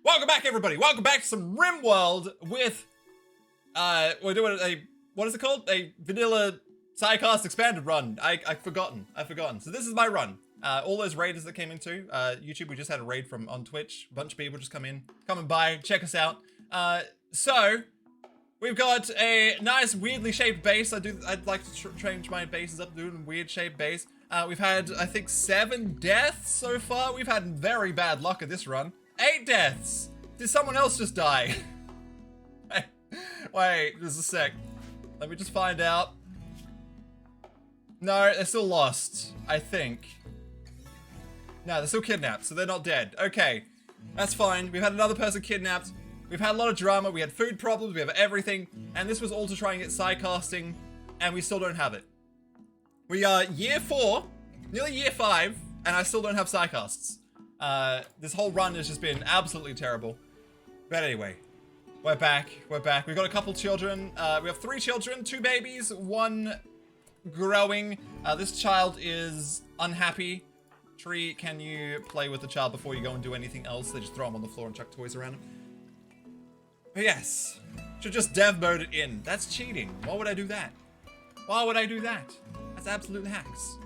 Welcome back, everybody. Welcome back to some RimWorld with, we're doing what is it called? A Vanilla Psycasts Expanded run. I've forgotten. So this is my run. All those raiders that came into YouTube, we just had a raid from on Twitch. A bunch of people just coming by, check us out. So we've got a nice weirdly shaped base. I'd like to change my bases up, doing a weird shaped base. We've had, I think, 7 deaths so far. We've had very bad luck at this run. 8 deaths! Did someone else just die? Wait, just a sec. Let me just find out. No, they're still lost, I think. No, they're still kidnapped, so they're not dead. Okay, that's fine. We've had another person kidnapped. We've had a lot of drama. We had food problems. We have everything. And this was all to try and get psycasting, and we still don't have it. We are year 4, nearly year 5, and I still don't have psycasts. This whole run has just been absolutely terrible. But anyway, we're back. We've got a couple children. We have 3 children, 2 babies, 1 growing. This child is unhappy. Tree, can you play with the child before you go and do anything else? They just throw him on the floor and chuck toys around him. But yes, should just dev mode it in. That's cheating. Why would I do that? Why would I do that? That's absolute hacks.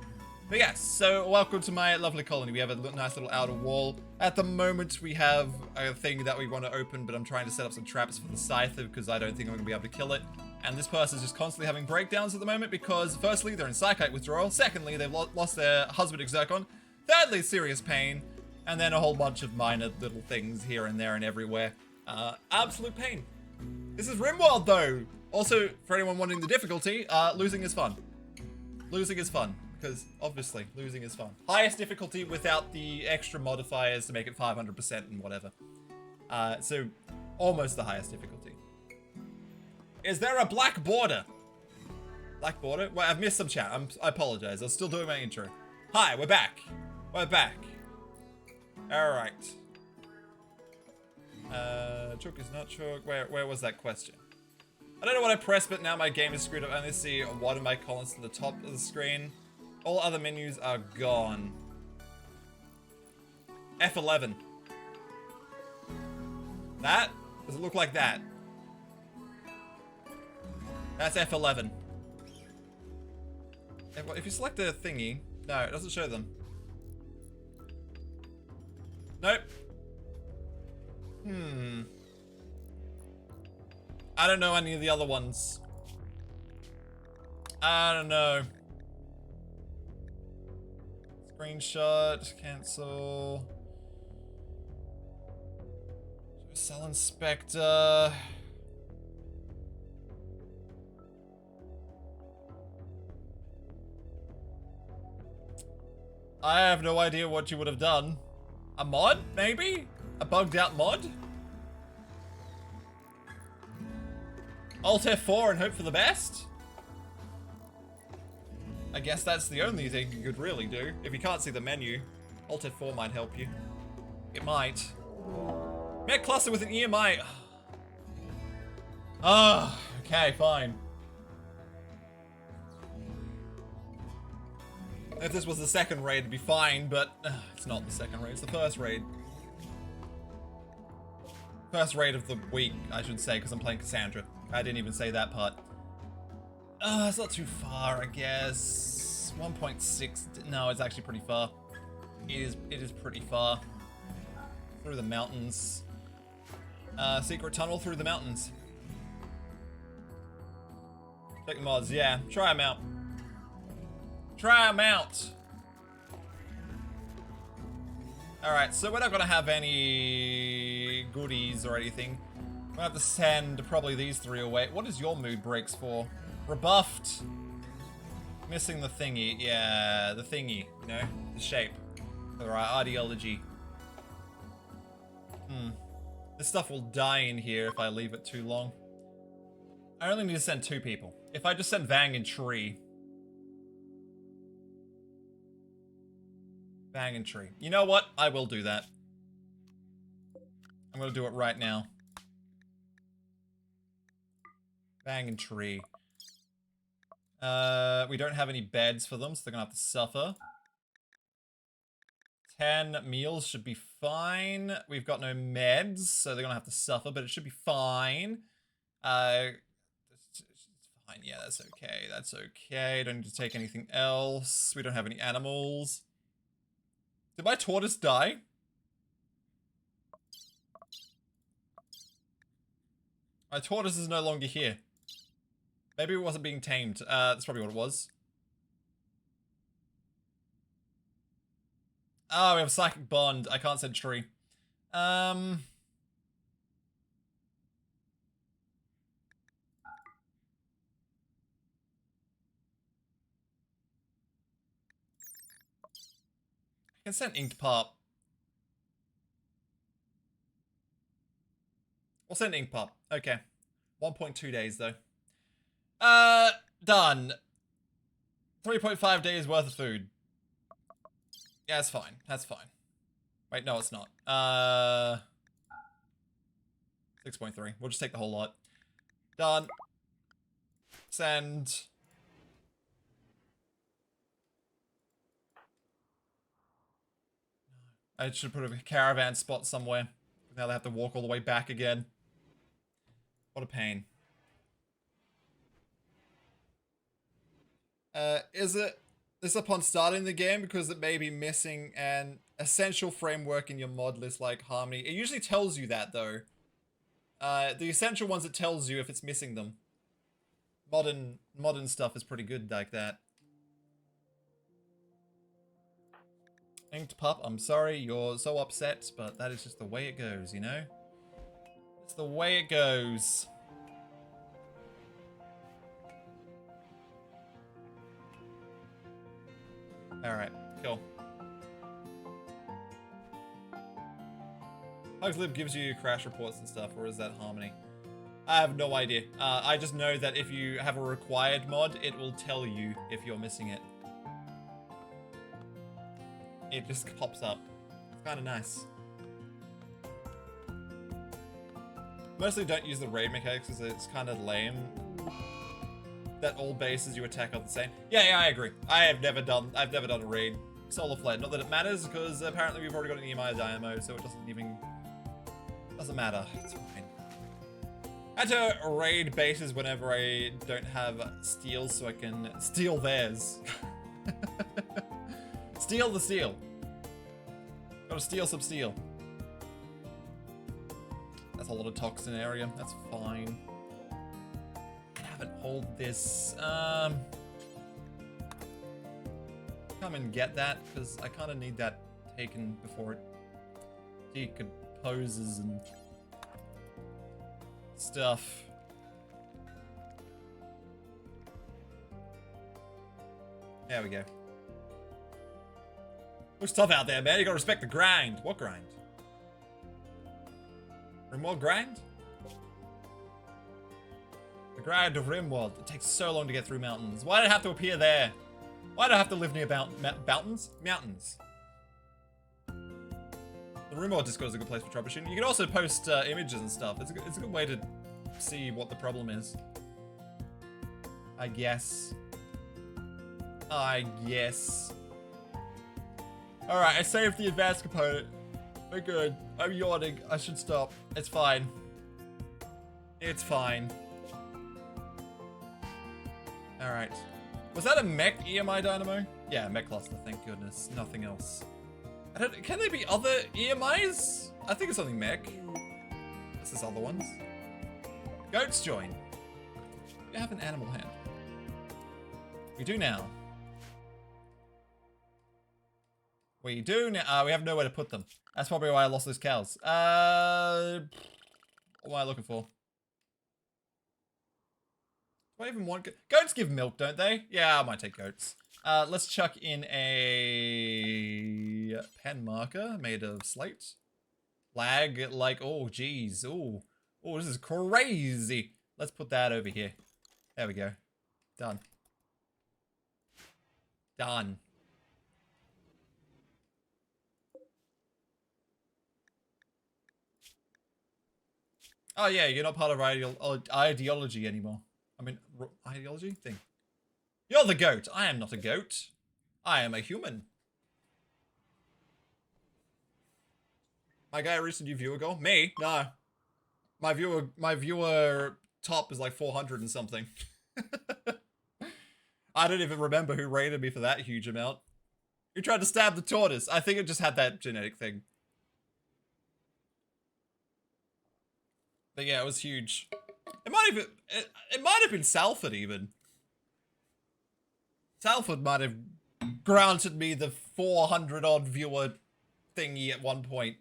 But yes, so welcome to my lovely colony. We have a nice little outer wall. At the moment, we have a thing that we want to open, but I'm trying to set up some traps for the scyther because I don't think I'm going to be able to kill it. And this person's just constantly having breakdowns at the moment because, firstly, they're in psychite withdrawal. Secondly, they've lost their husband Exercon. Thirdly, serious pain. And then a whole bunch of minor little things here and there and everywhere. Absolute pain. This is RimWorld, though. Also, for anyone wanting the difficulty, losing is fun. Losing is fun. Because, obviously, losing is fun. Highest difficulty without the extra modifiers to make it 500% and whatever. So, almost the highest difficulty. Is there a black border? Black border? Well, I've missed some chat. I apologize. I was still doing my intro. Hi, we're back. We're back. Alright. Chook is not chook. Where was that question? I don't know what I pressed, but now my game is screwed up. I only see one of my columns to the top of the screen. All other menus are gone. F11. That? Does it look like that? That's F11. If you select the thingy... No, it doesn't show them. Nope. I don't know any of the other ones. I don't know. Screenshot, cancel. Cell inspector. I have no idea what you would have done. A mod, maybe? A bugged out mod? Alt F4 and hope for the best? I guess that's the only thing you could really do. If you can't see the menu, Alt F4 might help you. It might. Met cluster with an EMI. Ah, okay, fine. If this was the second raid, it'd be fine, but it's not the second raid, it's the first raid. First raid of the week, I should say, because I'm playing Cassandra. I didn't even say that part. It's not too far, I guess. 1.6, no, it's actually pretty far. It is pretty far. Through the mountains. Secret tunnel through the mountains. Check the mods, yeah, try them out. Try them out. Alright, so we're not gonna have any goodies or anything. We're gonna have to send probably these 3 away. What is your mood breaks for? Rebuffed. Missing the thingy. Yeah, the thingy, you know? The shape. Alright, ideology. This stuff will die in here if I leave it too long. I only need to send 2 people. If I just send Vang and Tree. Vang and Tree. You know what? I will do that. I'm gonna do it right now. Vang and Tree. We don't have any beds for them, so they're gonna have to suffer. 10 meals should be fine. We've got no meds, so they're gonna have to suffer, but it should be fine. It's fine. Yeah, that's okay. That's okay. Don't need to take anything else. We don't have any animals. Did my tortoise die? My tortoise is no longer here. Maybe it wasn't being tamed. That's probably what it was. Oh, we have a psychic bond. I can't send tree. I can send inked pup. We'll send ink pup. Okay. 1.2 days though. Done. 3.5 days worth of food. Yeah, that's fine. That's fine. Wait, no, it's not. 6.3. We'll just take the whole lot. Done. Send. I should put a caravan spot somewhere. Now they have to walk all the way back again. What a pain. Is it this upon starting the game because it may be missing an essential framework in your mod list like Harmony? It usually tells you that though. The essential ones it tells you if it's missing them. Modern stuff is pretty good like that. Inked pup, I'm sorry you're so upset, but that is just the way it goes, you know? It's the way it goes. Alright, cool. Hugslib gives you crash reports and stuff, or is that Harmony? I have no idea. I just know that if you have a required mod, it will tell you if you're missing it. It just pops up. It's kind of nice. Mostly don't use the raid mechanics because it's kind of lame. That all bases you attack are the same. Yeah, I agree. I've never done a raid solo fled. Not that it matters because apparently we've already got an EMI Dynamo, so it doesn't matter. It's fine. I had to raid bases whenever I don't have steals so I can steal theirs. Steal the steel. Gotta steal some steel. That's a lot of toxin area. That's fine. I haven't hold this. Come and get that because I kind of need that taken before it decomposes and stuff. There we go. It's tough out there, man. You gotta respect the grind. What grind? RimWorld grind? The grind of RimWorld. It takes so long to get through mountains. Why did I have to appear there? Why do I have to live near mountains? Mountains. The RimWorld Discord is a good place for troubleshooting. You can also post images and stuff. It's a good way to see what the problem is. I guess. Alright, I saved the advanced component. We're good. I'm yawning. I should stop. It's fine. It's fine. Alright. Was that a mech EMI Dynamo? Yeah, mech cluster, thank goodness. Nothing else. Can there be other EMIs? I think it's only mech. This is other ones. Goats join. We have an animal hand. We do now. We do now. We have nowhere to put them. That's probably why I lost those cows. What am I looking for? Do I even want goats? Give milk, don't they? Yeah, I might take goats. Let's chuck in a pen marker made of slate. Lag, like, oh, geez. Oh, this is crazy. Let's put that over here. There we go. Done. Done. Oh yeah, you're not part of ideology anymore. I mean, ideology thing. You're the goat. I am not a goat. I am a human. My guy reached a new viewer goal? Me? No. My viewer top is like 400 and something. I don't even remember who rated me for that huge amount. Who tried to stab the tortoise? I think it just had that genetic thing. But yeah, it was huge. It might have been Salford even. Salford might have granted me the 400 odd viewer thingy at one point.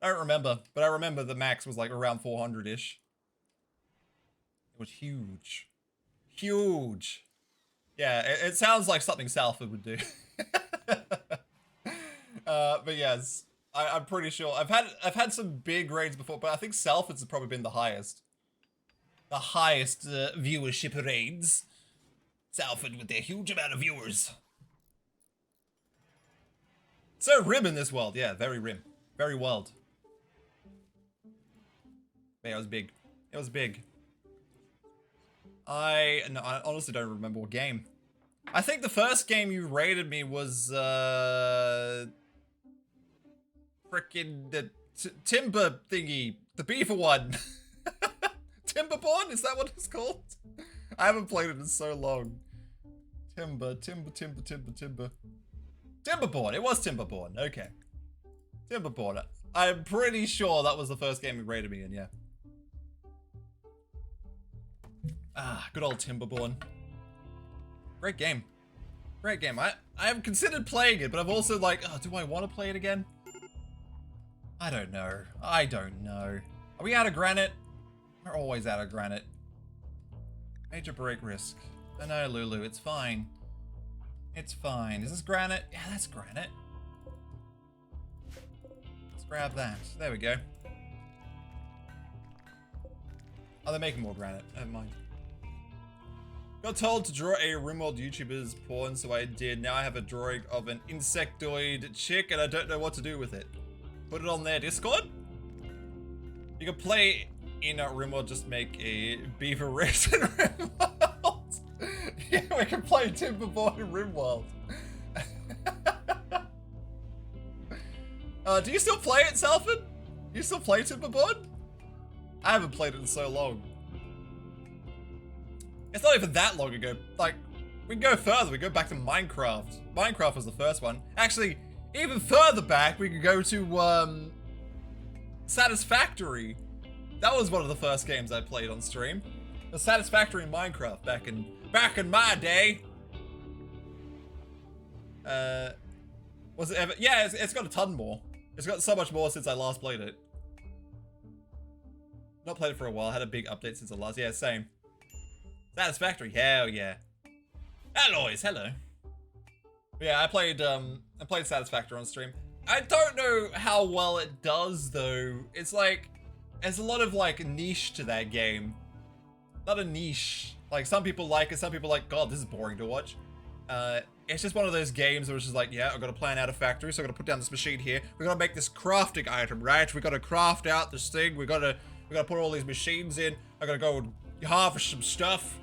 I don't remember, but I remember the max was like around 400-ish. It was huge. Huge. Yeah, it sounds like something Salford would do. But yes, I'm pretty sure. I've had some big raids before, but I think Salford's have probably been the highest. The highest viewership raids. Salford with their huge amount of viewers. So rim in this world, yeah, very rim. Very world. Yeah, it was big. It was big. I honestly don't remember what game. I think the first game you rated me was frickin' the timber thingy, the beaver one. Timberborn? Is that what it's called? I haven't played it in so long. Timber. Timberborn. It was Timberborn. Okay. Timberborn. I'm pretty sure that was the first game you rated me in, yeah. Ah, good old Timberborn. Great game. Great game. I have considered playing it, but I've also like, oh, do I want to play it again? I don't know. I don't know. Are we out of granite? We're always out of granite. Major break risk. Oh no, Lulu, it's fine. It's fine. Is this granite? Yeah, that's granite. Let's grab that. There we go. Oh, they're making more granite. Never mind. Got told to draw a RimWorld YouTuber's porn, so I did. Now I have a drawing of an insectoid chick, and I don't know what to do with it. Put it on their Discord? You can play in RimWorld, just make a beaver race in RimWorld. Yeah, we can play Timberborn in RimWorld. Do you still play it, Salford? You still play Timberborn? I haven't played it in so long. It's not even that long ago. Like, we can go further. We go back to Minecraft. Minecraft was the first one. Actually, even further back, we could go to, Satisfactory. That was one of the first games I played on stream. The Satisfactory in Minecraft back in my day. Was it ever? Yeah, it's got a ton more. It's got so much more since I last played it. Not played it for a while. I had a big update since the last. Yeah, same. Satisfactory, hell yeah. Alloys, hello. But yeah, I played Satisfactory on stream. I don't know how well it does though. It's like, there's a lot of like niche to that game. Not a niche. Like some people like it, some people are like, God, this is boring to watch. It's just one of those games where it's just like, yeah, I've got to plan out a factory, so I've got to put down this machine here. We've got to make this crafting item, right? We've got to craft out this thing. We got to put all these machines in. I got to go and harvest some stuff.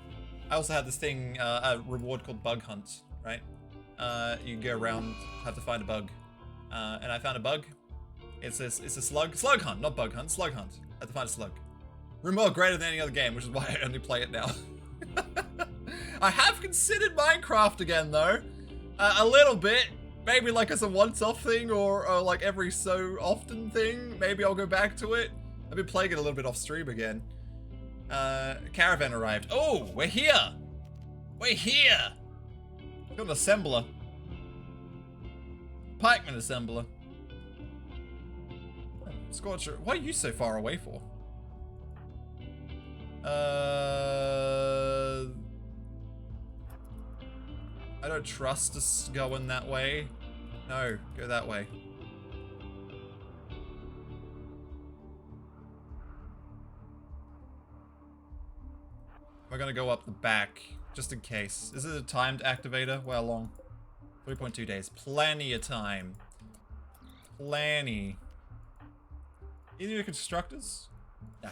I also had this thing, a reward called Bug Hunt, right? You can go around, have to find a bug. And I found a bug. It's a slug hunt, not bug hunt, slug hunt. I had to find a slug. RimWorld greater than any other game, which is why I only play it now. I have considered Minecraft again though. A little bit. Maybe like as a once-off thing or like every so often thing. Maybe I'll go back to it. I've been playing it a little bit off stream again. Caravan arrived. Oh, we're here. We're here. Got an assembler. Pikeman assembler. Oh, Scorcher, what are you so far away for? I don't trust us going that way. No, go that way. We're gonna go up the back, just in case. Is it a timed activator? Well, long. 3.2 days. Plenty of time. Plenty. Either of you constructors? No.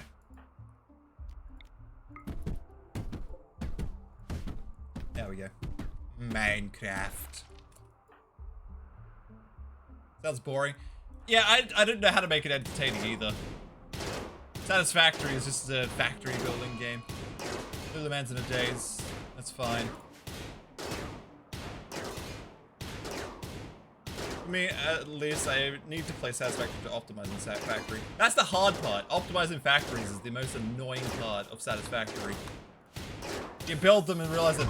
There we go. Minecraft. Sounds boring. Yeah, I didn't know how to make it entertaining either. Satisfactory is just a factory building game. Do the man's in a daze. That's fine. For me, at least, I need to play Satisfactory to optimize in Factory. That's the hard part. Optimizing factories is the most annoying part of Satisfactory. You build them and realize that...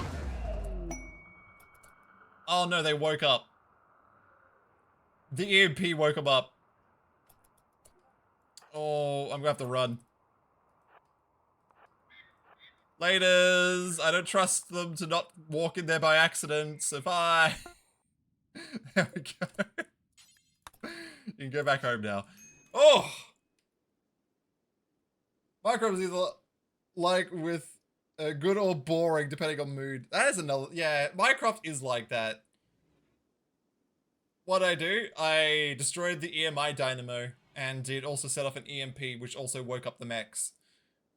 Oh no, they woke up. The EMP woke them up. Oh, I'm gonna have to run. Laters. I don't trust them to not walk in there by accident, so bye. There we go. You can go back home now. Oh! Minecraft is either like with good or boring, depending on mood. That is another... Yeah, Minecraft is like that. What I do, I destroyed the EMI dynamo, and it also set off an EMP, which also woke up the mechs.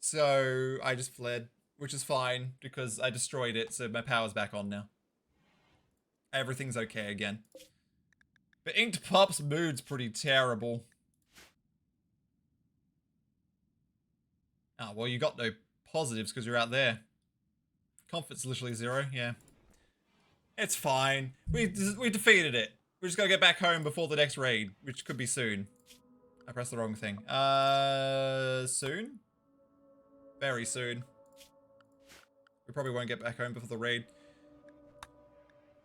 So I just fled, which is fine, because I destroyed it, so my power's back on now. Everything's okay again. But Inked Pup's mood's pretty terrible. Oh, well, you got no positives because you're out there. Comfort's literally 0, yeah. It's fine. We defeated it. We just gotta get back home before the next raid, which could be soon. I pressed the wrong thing. Soon? Very soon. We probably won't get back home before the raid.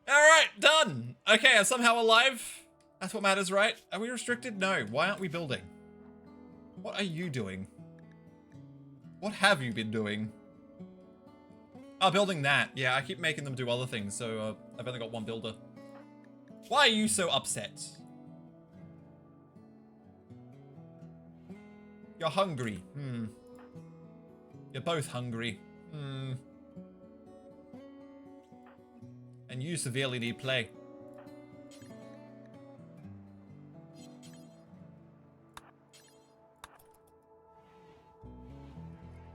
Alright, done! Okay, I'm somehow alive. That's what matters, right? Are we restricted? No. Why aren't we building? What are you doing? What have you been doing? Oh, building that. Yeah, I keep making them do other things, so I've only got one builder. Why are you so upset? You're hungry. You're both hungry. And you severely need play.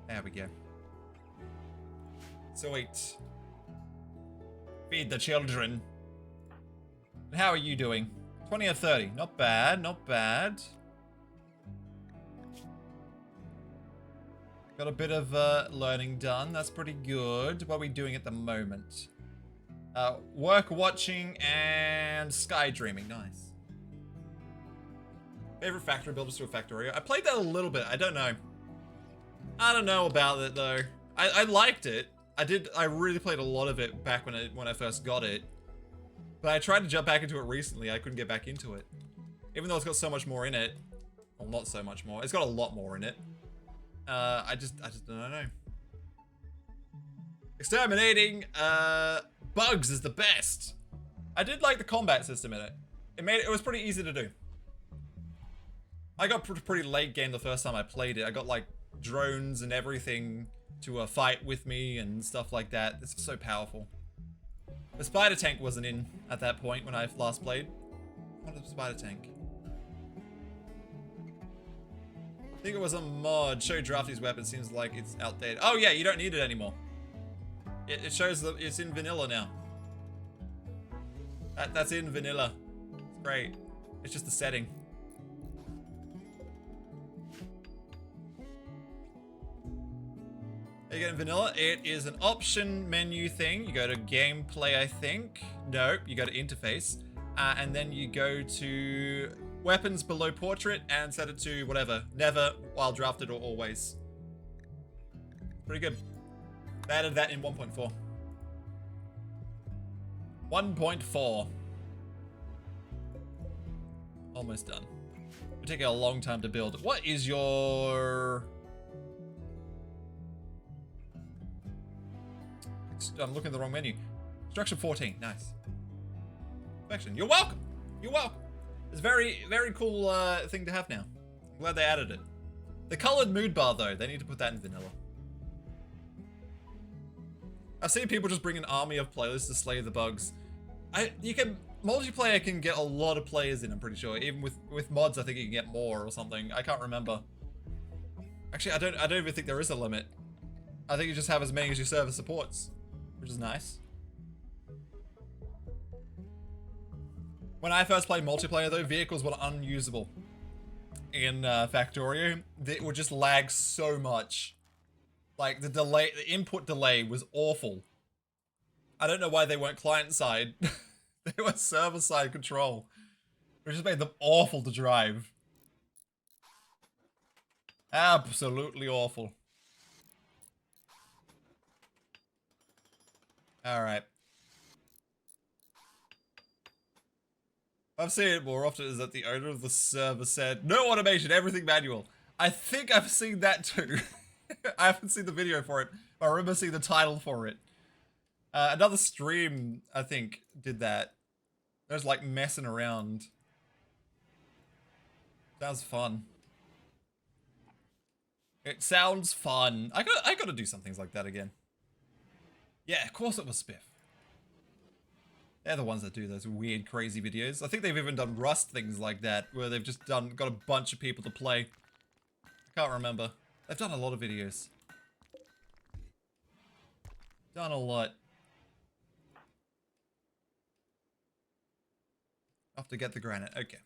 There we go. Sweet. Feed the children. And how are you doing? 20 or 30. Not bad, not bad. Got a bit of learning done. That's pretty good. What are we doing at the moment? Work watching and sky dreaming. Nice. Favorite factory builders to a Factorio. I played that a little bit. I don't know. I don't know about it though. I liked it. I really played a lot of it back when I first got it. But I tried to jump back into it recently. I couldn't get back into it. Even though it's got so much more in it. Well, not so much more. It's got a lot more in it. I just don't know. Exterminating bugs is the best. I did like the combat system in it. It was pretty easy to do. I got pretty late game the first time I played it. I got like drones and everything to fight with me and stuff like that. It's so powerful. The spider tank wasn't in at that point when I last played. What is a spider tank? I think it was a mod. Show Drafty's weapon. Seems like it's outdated. Oh yeah, you don't need it anymore. It shows that it's in vanilla now. That's in vanilla. It's great. It's just the setting. Are you getting vanilla? It is an option menu thing. You go to gameplay, I think. Nope, you go to interface. And then you go to weapons below portrait and set it to whatever. Never, while drafted, or always. Pretty good. They added that in 1.4. 1.4. Almost done. It'll take a long time to build. What is your... I'm looking at the wrong menu. Structure 14. Nice. Perfection. You're welcome. You're welcome. It's a very, very cool thing to have now. I'm glad they added it. The colored mood bar, though, they need to put that in vanilla. I've seen people just bring an army of players to slay the bugs. Multiplayer can get a lot of players in, I'm pretty sure. Even with mods, I think you can get more or something. I can't remember. Actually, I don't even think there is a limit. I think you just have as many as your server supports, which is nice. When I first played multiplayer though, vehicles were unusable. In Factorio, it would just lag so much. Like the input delay was awful. I don't know why they weren't client side. They were server side control. Which just made them awful to drive. Absolutely awful. Alright. I've seen it more often is that the owner of the server said, no automation, everything manual. I think I've seen that too. I haven't seen the video for it, but I remember seeing the title for it. Another stream, I think, did that. It was like messing around. Sounds fun. It sounds fun. I gotta do some things like that again. Yeah, of course it was Spiff. They're the ones that do those weird, crazy videos. I think they've even done Rust things like that, where they've just got a bunch of people to play. I can't remember. They've done a lot of videos. Done a lot. Have to get the granite. Okay.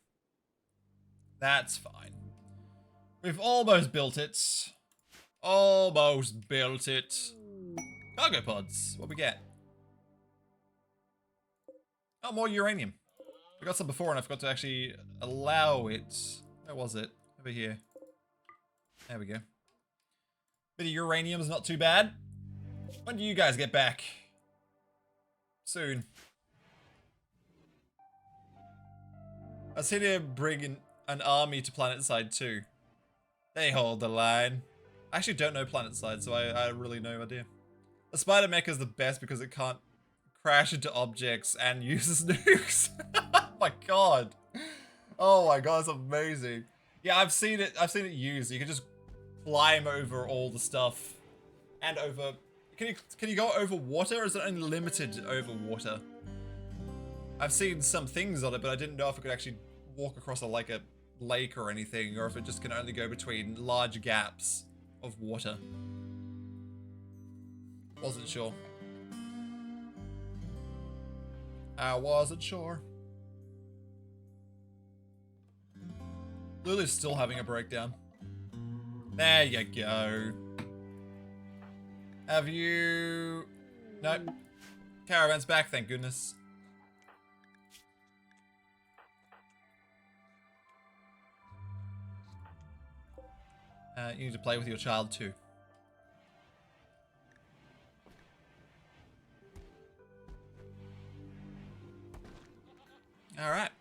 That's fine. We've almost built it. Almost built it. Cargo pods. What we get? Oh, more uranium. I got some before and I forgot to actually allow it. Where was it? Over here. There we go. Bit of uranium's not too bad. When do you guys get back? Soon. I was here to bring in an army to PlanetSide too. They hold the line. I actually don't know PlanetSide, so I really no idea. The spider mecha is the best because it can't crash into objects and uses nukes. Oh my god. Oh my god, that's amazing. Yeah, I've seen it used. You can just climb over all the stuff. And over... Can you go over water, or is it only limited over water? I've seen some things on it, but I didn't know if it could actually walk across a lake or anything, or if it just can only go between large gaps of water. Wasn't sure. I wasn't sure. Lulu's still having a breakdown. There you go. Have you... Nope. Caravan's back, thank goodness. You need to play with your child too. Alright.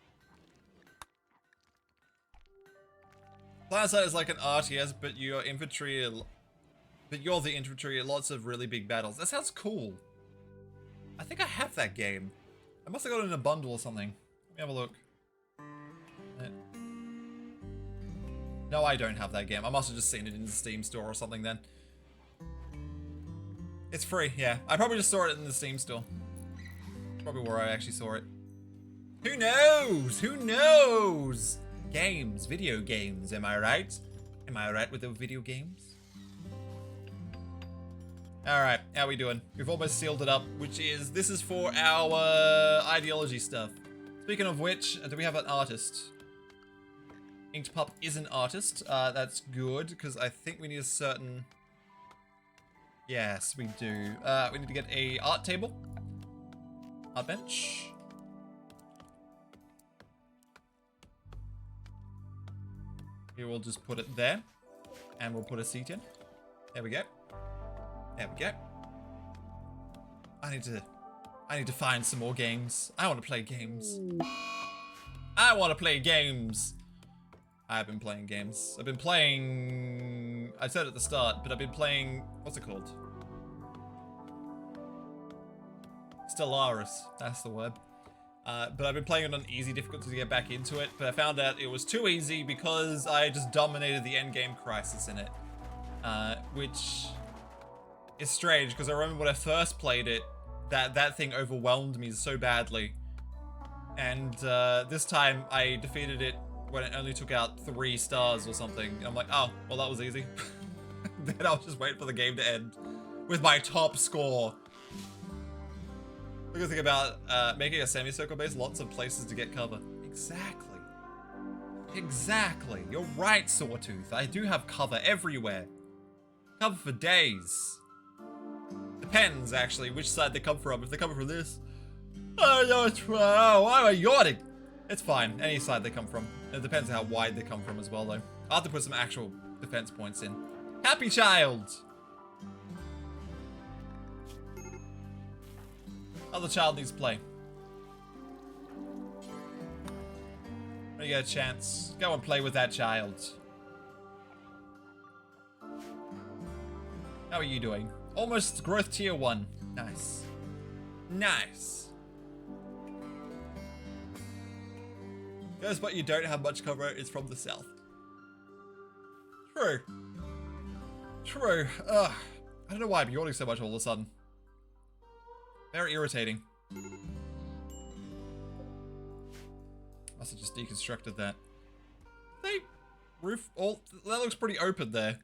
PlanetSide is like an RTS, but you're the infantry at lots of really big battles. That sounds cool. I think I have that game. I must have got it in a bundle or something. Let me have a look. No, I don't have that game. I must have just seen it in the Steam store or something then. It's free, yeah. I probably just saw it in the Steam store. Probably where I actually saw it. Who knows? Who knows? Games, video games, am I right? Am I right with the video games? Alright, how we doing? We've almost sealed it up, this is for our ideology stuff. Speaking of which, do we have an artist? Inked is an artist. That's good, because I think we need a certain... Yes, we do. We need to get a art table. Art bench. Here, we'll just put it there. And we'll put a seat in. There we go. There we go. I need to find some more games. I want to play games. I want to play games. I've been playing games. I've been playing... I said at the start, but I've been playing... What's it called? Stellaris. That's the word. But I've been playing it on easy difficulty to get back into it, but I found out it was too easy because I just dominated the endgame crisis in it. Which is strange, because I remember when I first played it, that thing overwhelmed me so badly. And this time I defeated it when it only took out 3 stars or something. And I'm like, oh, well that was easy. Then I was just waiting for the game to end with my top score. The good thing about making a semicircle base, lots of places to get cover. Exactly. Exactly. You're right, Sawtooth. I do have cover everywhere. Cover for days. Depends, actually, which side they come from. If they come from this... Oh, why am I yawning? It's fine. Any side they come from. It depends how wide they come from as well, though. I'll have to put some actual defense points in. Happy child! Other child needs to play. When you get a chance, go and play with that child. How are you doing? Almost growth tier 1. Nice. Nice. Goes, but you don't have much cover. It's from the south. True. True. Ugh. I don't know why I'm yawning so much all of a sudden. Very irritating. Must have just deconstructed that. They roof all that looks pretty open there.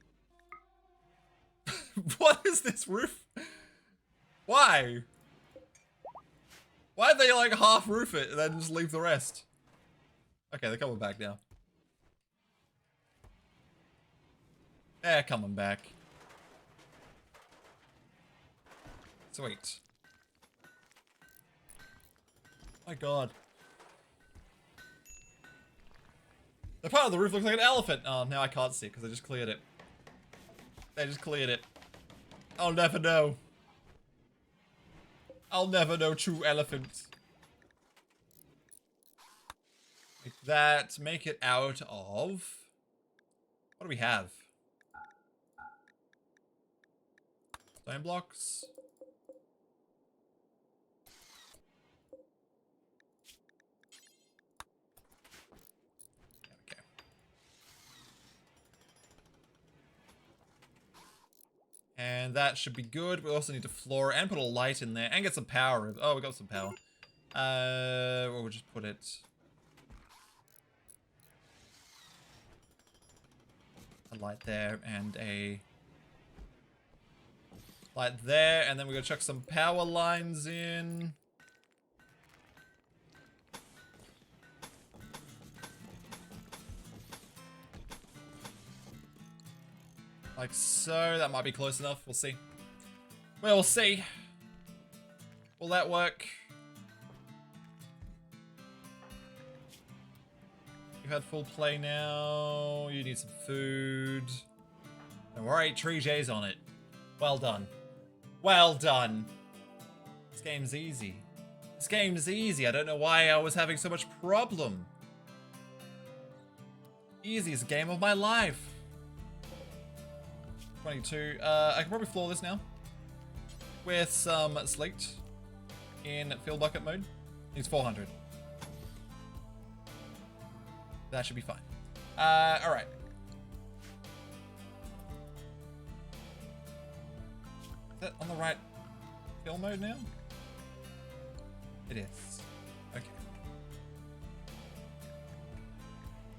What is this roof? Why? Why'd they like half roof it and then just leave the rest? Okay, they're coming back now. They're coming back. Sweet. My god. The part of the roof looks like an elephant. Oh, now I can't see it because I just cleared it. They just cleared it. I'll never know. I'll never know true elephant. Like that. Make it out of... What do we have? Stone blocks. Okay. And that should be good. We also need to floor and put a light in there and get some power. Oh, we got some power. We'll just put it... A light there and a light there, and then we're gonna chuck some power lines in. Like so. That might be close enough. We'll see. We'll see. Will that work? You've had full play now. You need some food. Don't worry, Tree J's on it. Well done. Well done. This game's easy. This game's easy. I don't know why I was having so much problem. Easiest game of my life. 22. I can probably floor this now. With some slate in fill bucket mode. Needs 400. That should be fine. Alright. Is that on the right fill mode now? It is. Okay.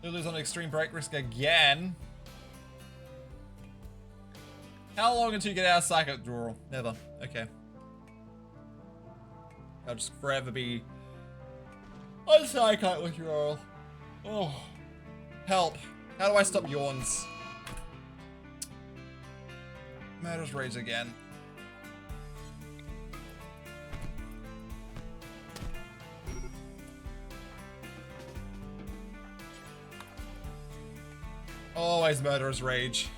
Lulu's on extreme break risk again. How long until you get out of psychic withdrawal? Never. Okay. I'll just forever be on psychic withdrawal. Oh, help. How do I stop yawns? Murder's Rage again. Always Murderous Rage.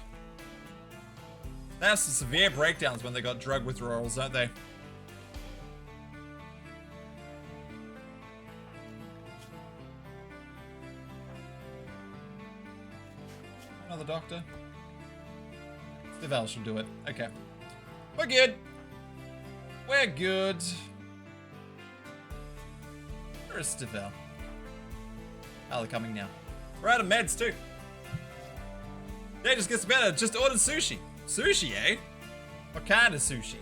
They have some severe breakdowns when they got drug withdrawals, don't they? Another doctor. Stevel should do it. Okay. We're good. We're good. Where is Stevel? Oh, they're coming now. We're out of meds too. Yeah, it just gets better. Just ordered sushi. Sushi, eh? What kind of sushi?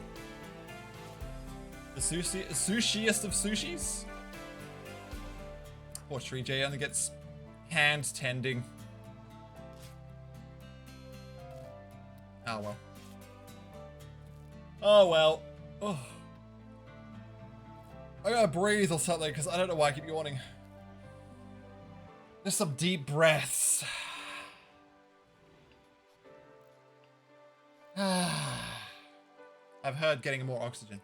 The sushiest of sushis? Poor Tree J only gets hand tending. Oh well. Oh well. Oh. I gotta breathe or something because I don't know why I keep yawning. Just some deep breaths. I've heard getting more oxygen.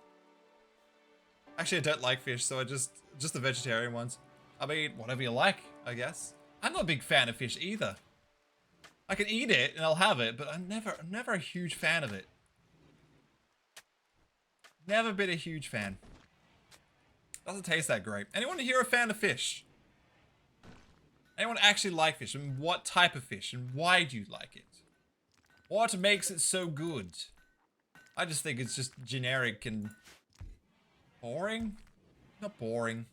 Actually, I don't like fish, so I just the vegetarian ones. I mean, whatever you like, I guess. I'm not a big fan of fish either. I can eat it and I'll have it, but I'm never a huge fan of it. Never been a huge fan. Doesn't taste that great. Anyone here a fan of fish? Anyone actually like fish? And what type of fish? And why do you like it? What makes it so good? I just think it's just generic and boring. Not boring.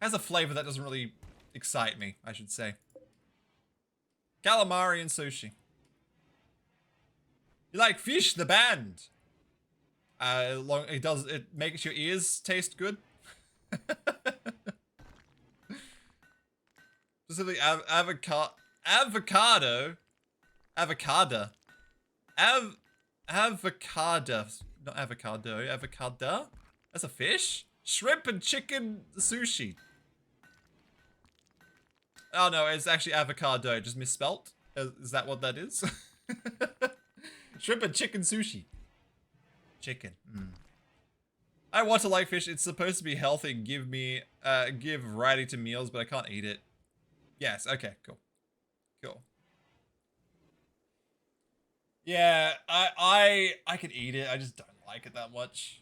Has a flavor that doesn't really excite me, I should say. Calamari and sushi. You like fish, the band? It makes your ears taste good. Specifically, avocado, not avocado. That's a fish. Shrimp and chicken sushi. Oh no, it's actually avocado, just misspelt. Is that what that is? Shrimp and chicken sushi. Chicken. I want to like fish. It's supposed to be healthy and give variety to meals, but I can't eat it. Yes, okay, cool. Cool. Yeah, I can eat it. I just don't like it that much.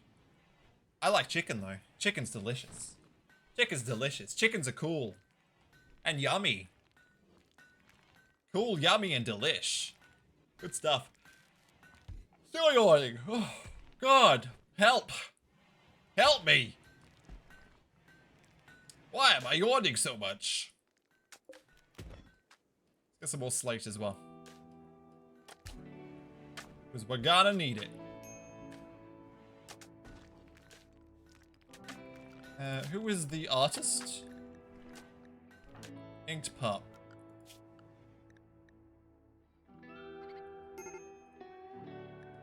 I like chicken though. Chicken's delicious. Chicken's delicious. Chickens are cool. And yummy. Cool, yummy, and delish. Good stuff. Still yawning. Oh, God, help. Help me. Why am I yawning so much? Let's get some more slate as well. Because we're gonna need it. Who is the artist? Inked Pup.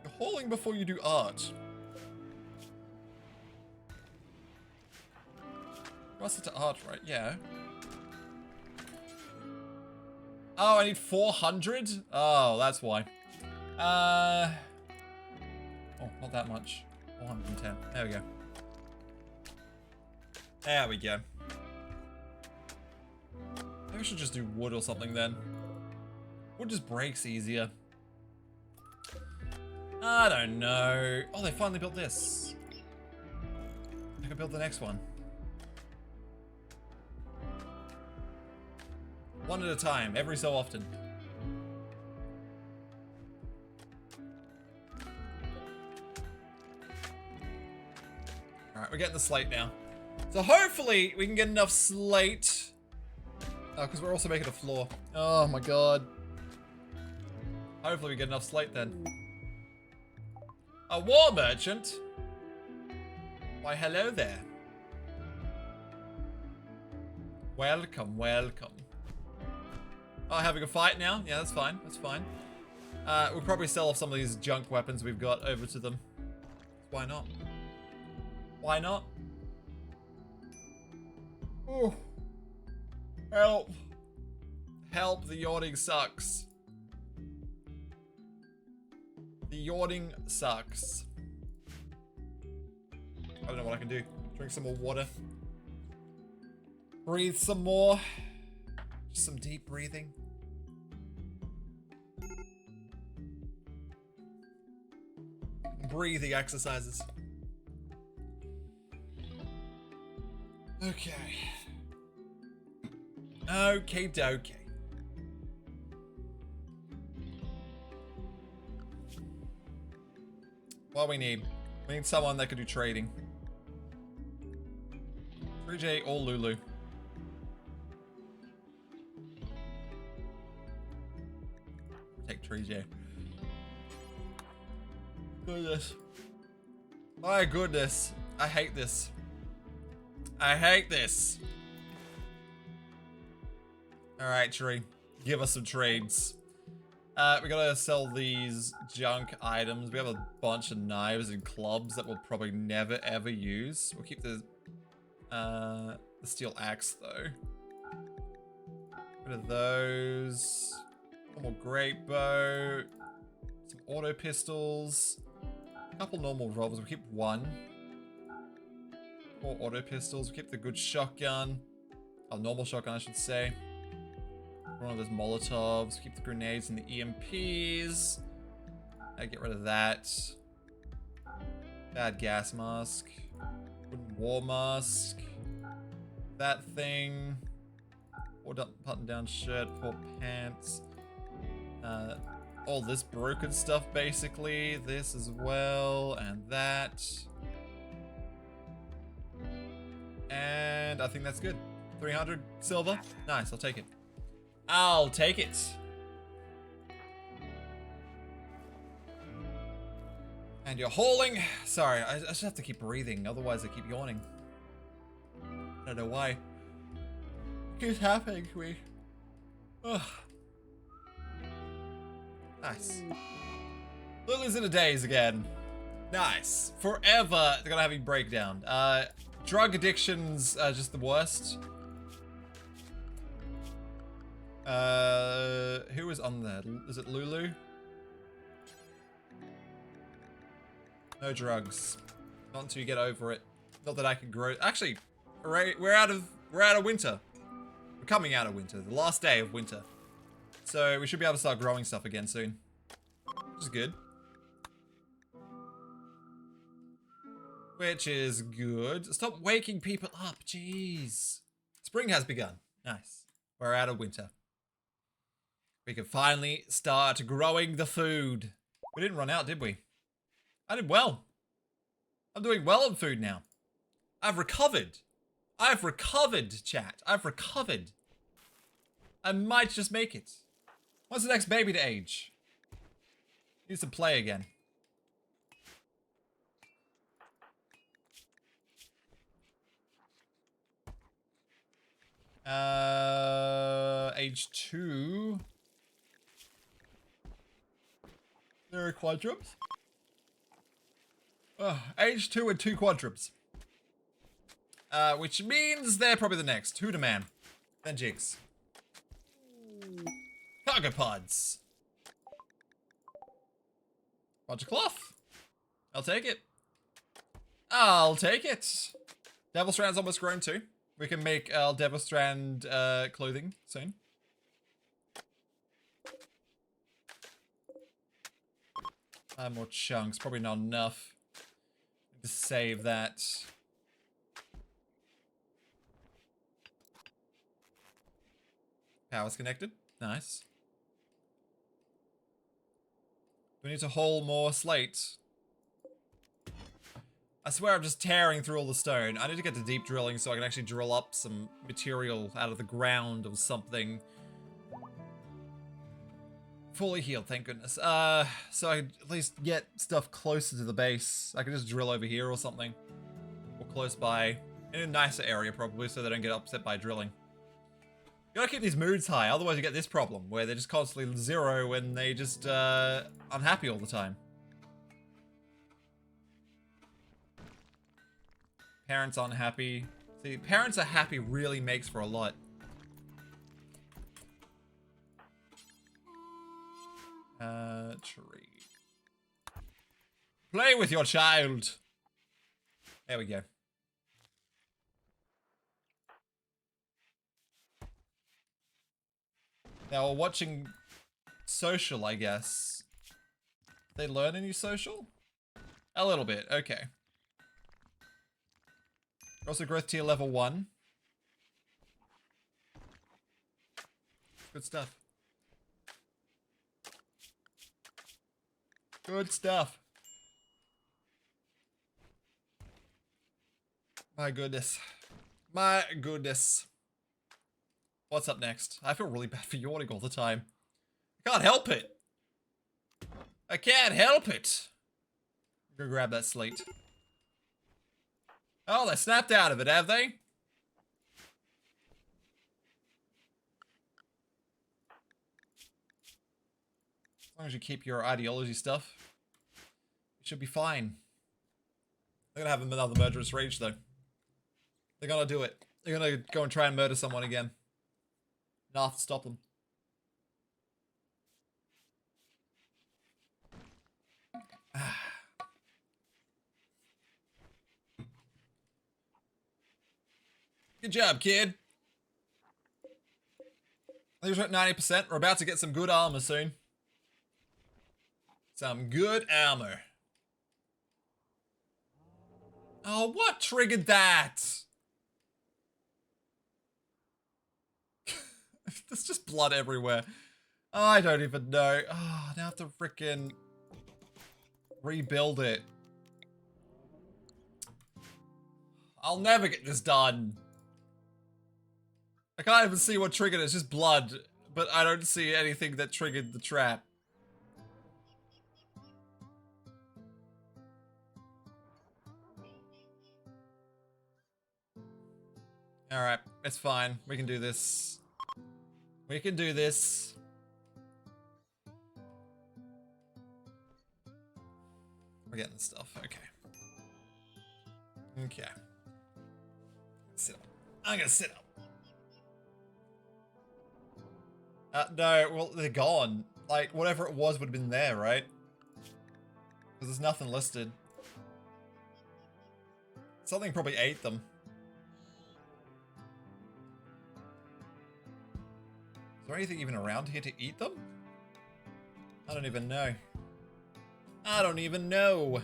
You're hauling before you do art. What's it to art, right? Yeah. Oh, I need 400? Oh, that's why. Oh, not that much. 410. There we go. There we go. Maybe I should just do wood or something then. Wood just breaks easier. I don't know. Oh, they finally built this. I can build the next one. One at a time, every so often. Alright, we're getting the slate now. So hopefully we can get enough slate. Oh, because we're also making a floor. Oh my god. Hopefully we get enough slate then. A war merchant? Why, hello there. Welcome, welcome. Oh, having a fight now? Yeah, that's fine. That's fine. We'll probably sell off some of these junk weapons we've got over to them. Why not? Why not? Oh. Help. Help, the yawning sucks. The yawning sucks. I don't know what I can do. Drink some more water. Breathe some more. Just some deep breathing. Breathing exercises. Okay. Okie dokie. What we need someone that can do trading. 3J or Lulu. Take 3J. Goodness. My goodness. I hate this. I hate this. Alright, Tree. Give us some trades. We gotta sell these junk items. We have a bunch of knives and clubs that we'll probably never ever use. We'll keep the The steel axe, though. Rid of those. One more great bow. Some auto pistols. A couple normal revolvers. We keep one. 4 auto pistols. We keep the good shotgun. Oh, normal shotgun, I should say. One of those Molotovs. Keep the grenades and the EMPs. Get rid of that. Bad gas mask. Wooden war mask. That thing. 4 button down shirt. 4 pants. All this broken stuff, basically. This as well. And that. And I think that's good. 300 silver. Nice, I'll take it. I'll take it. And you're hauling. Sorry, I just have to keep breathing, otherwise I keep yawning. I don't know why. It keeps happening to me. Ugh. Nice. Lilies in a daze again. Nice. Forever they're gonna have me breakdown. Drug addiction's just the worst. Who is on there? Is it Lulu? No drugs. Not until you get over it. Not that I can grow. Actually, we're out of winter. We're coming out of winter. The last day of winter. So we should be able to start growing stuff again soon. Which is good. Which is good. Stop waking people up. Jeez. Spring has begun. Nice. We're out of winter. We can finally start growing the food. We didn't run out, did we? I did well. I'm doing well on food now. I've recovered. I've recovered, chat. I've recovered. I might just make it. When's the next baby to age? Needs to play again. Age 2. There are quadrupes. Age 2 and 2 quadrupes. Which means they're probably the next. Hooter Man. Then Jigs. Cargo pods. Bunch of cloth. I'll take it. I'll take it. Devil Strand's almost grown too. We can make Devil Strand clothing soon. 5 more chunks. Probably not enough. Need to save that. Power's connected. Nice. We need to haul more slate. I swear I'm just tearing through all the stone. I need to get to deep drilling so I can actually drill up some material out of the ground or something. Fully healed, thank goodness. So I at least get stuff closer to the base. I can just drill over here or something. Or close by. In a nicer area probably so they don't get upset by drilling. You gotta keep these moods high, otherwise you get this problem where they're just constantly 0 and they just unhappy all the time. Parents aren't happy. See, parents are happy really makes for a lot. Tree. Play with your child. There we go. Now we're watching social, I guess. They learn any social? A little bit, okay. Also growth tier level 1. Good stuff. Good stuff. My goodness. My goodness. What's up next? I feel really bad for yawning all the time. I can't help it. I can't help it. Go grab that slate. Oh, they snapped out of it, have they? As long as you keep your ideology stuff, it should be fine. I'm gonna have another murderous rage though. They're gonna do it. They're gonna go and try and murder someone again. And I'll have to stop them. Good job, kid. I think we're at 90%. We're about to get some good armor soon. Some good armor. Oh, what triggered that? There's just blood everywhere. Oh, I don't even know. Oh, now I have to frickin' rebuild it. I'll never get this done. I can't even see what triggered it. It's just blood. But I don't see anything that triggered the trap. Alright, it's fine. We can do this. We can do this. We're getting stuff. Okay. Okay. Sit up. I'm gonna sit up. No, well, they're gone. Like, whatever it was would have been there, right? Because there's nothing listed. Something probably ate them. Is there anything even around here to eat them? I don't even know. I don't even know.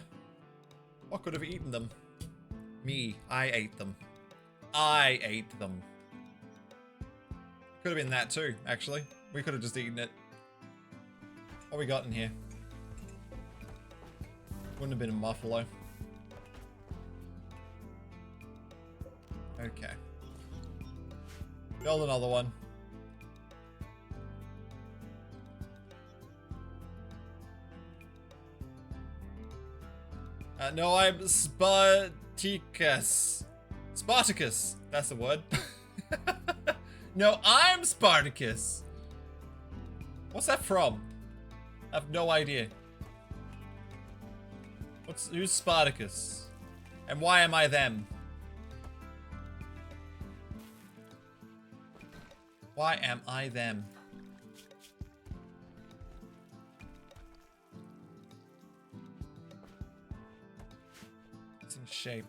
What could have eaten them? Me. I ate them. I ate them. Could have been that too, actually. We could have just eaten it. What we got in here? Wouldn't have been a buffalo. Okay. Build another one. No, I'm Spartacus. Spartacus. That's the word. No, I'm Spartacus. What's that from? I have no idea. Who's Spartacus? And why am I them? Why am I them? It's in shape.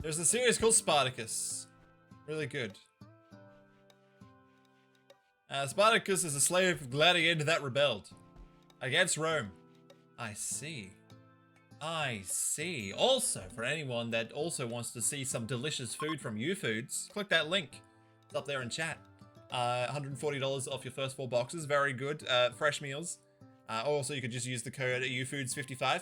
There's a series called Spartacus. Really good. Spartacus is a slave gladiator that rebelled against Rome. I see. I see. Also, for anyone that also wants to see some delicious food from UFoods, click that link. It's up there in chat. $140 off your first 4 boxes. Very good. Fresh meals. Also, you could just use the code UFoods55.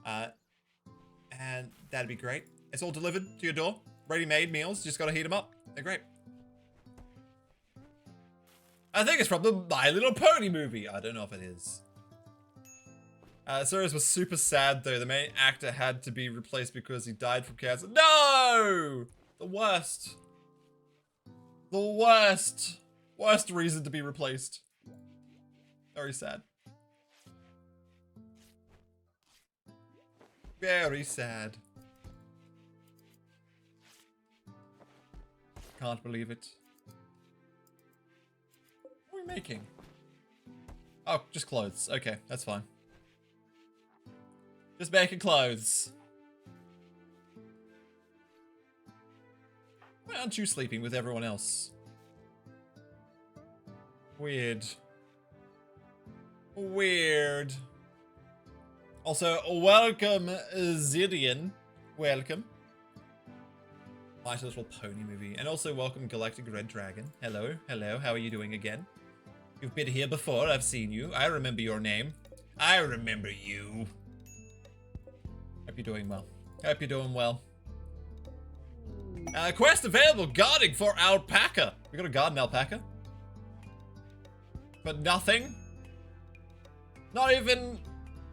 And that'd be great. It's all delivered to your door. Ready-made meals. Just gotta heat them up. They're great. I think it's from the My Little Pony movie. I don't know if it is. Series was super sad though. The main actor had to be replaced because he died from cancer. No! The worst. The worst. Worst reason to be replaced. Very sad. Very sad. Can't believe it. What are we making? Oh, just clothes. Okay, that's fine. Just making clothes. Why aren't you sleeping with everyone else? Weird. Weird. Also, welcome, Zidian. Welcome. My Little Pony movie. And also welcome, Galactic Red Dragon. Hello, hello, how are you doing again? You've been here before, I've seen you. I remember your name. I remember you. Hope you're doing well. Hope you're doing well. Quest available, guarding for alpaca. We got a garden alpaca. But nothing. Not even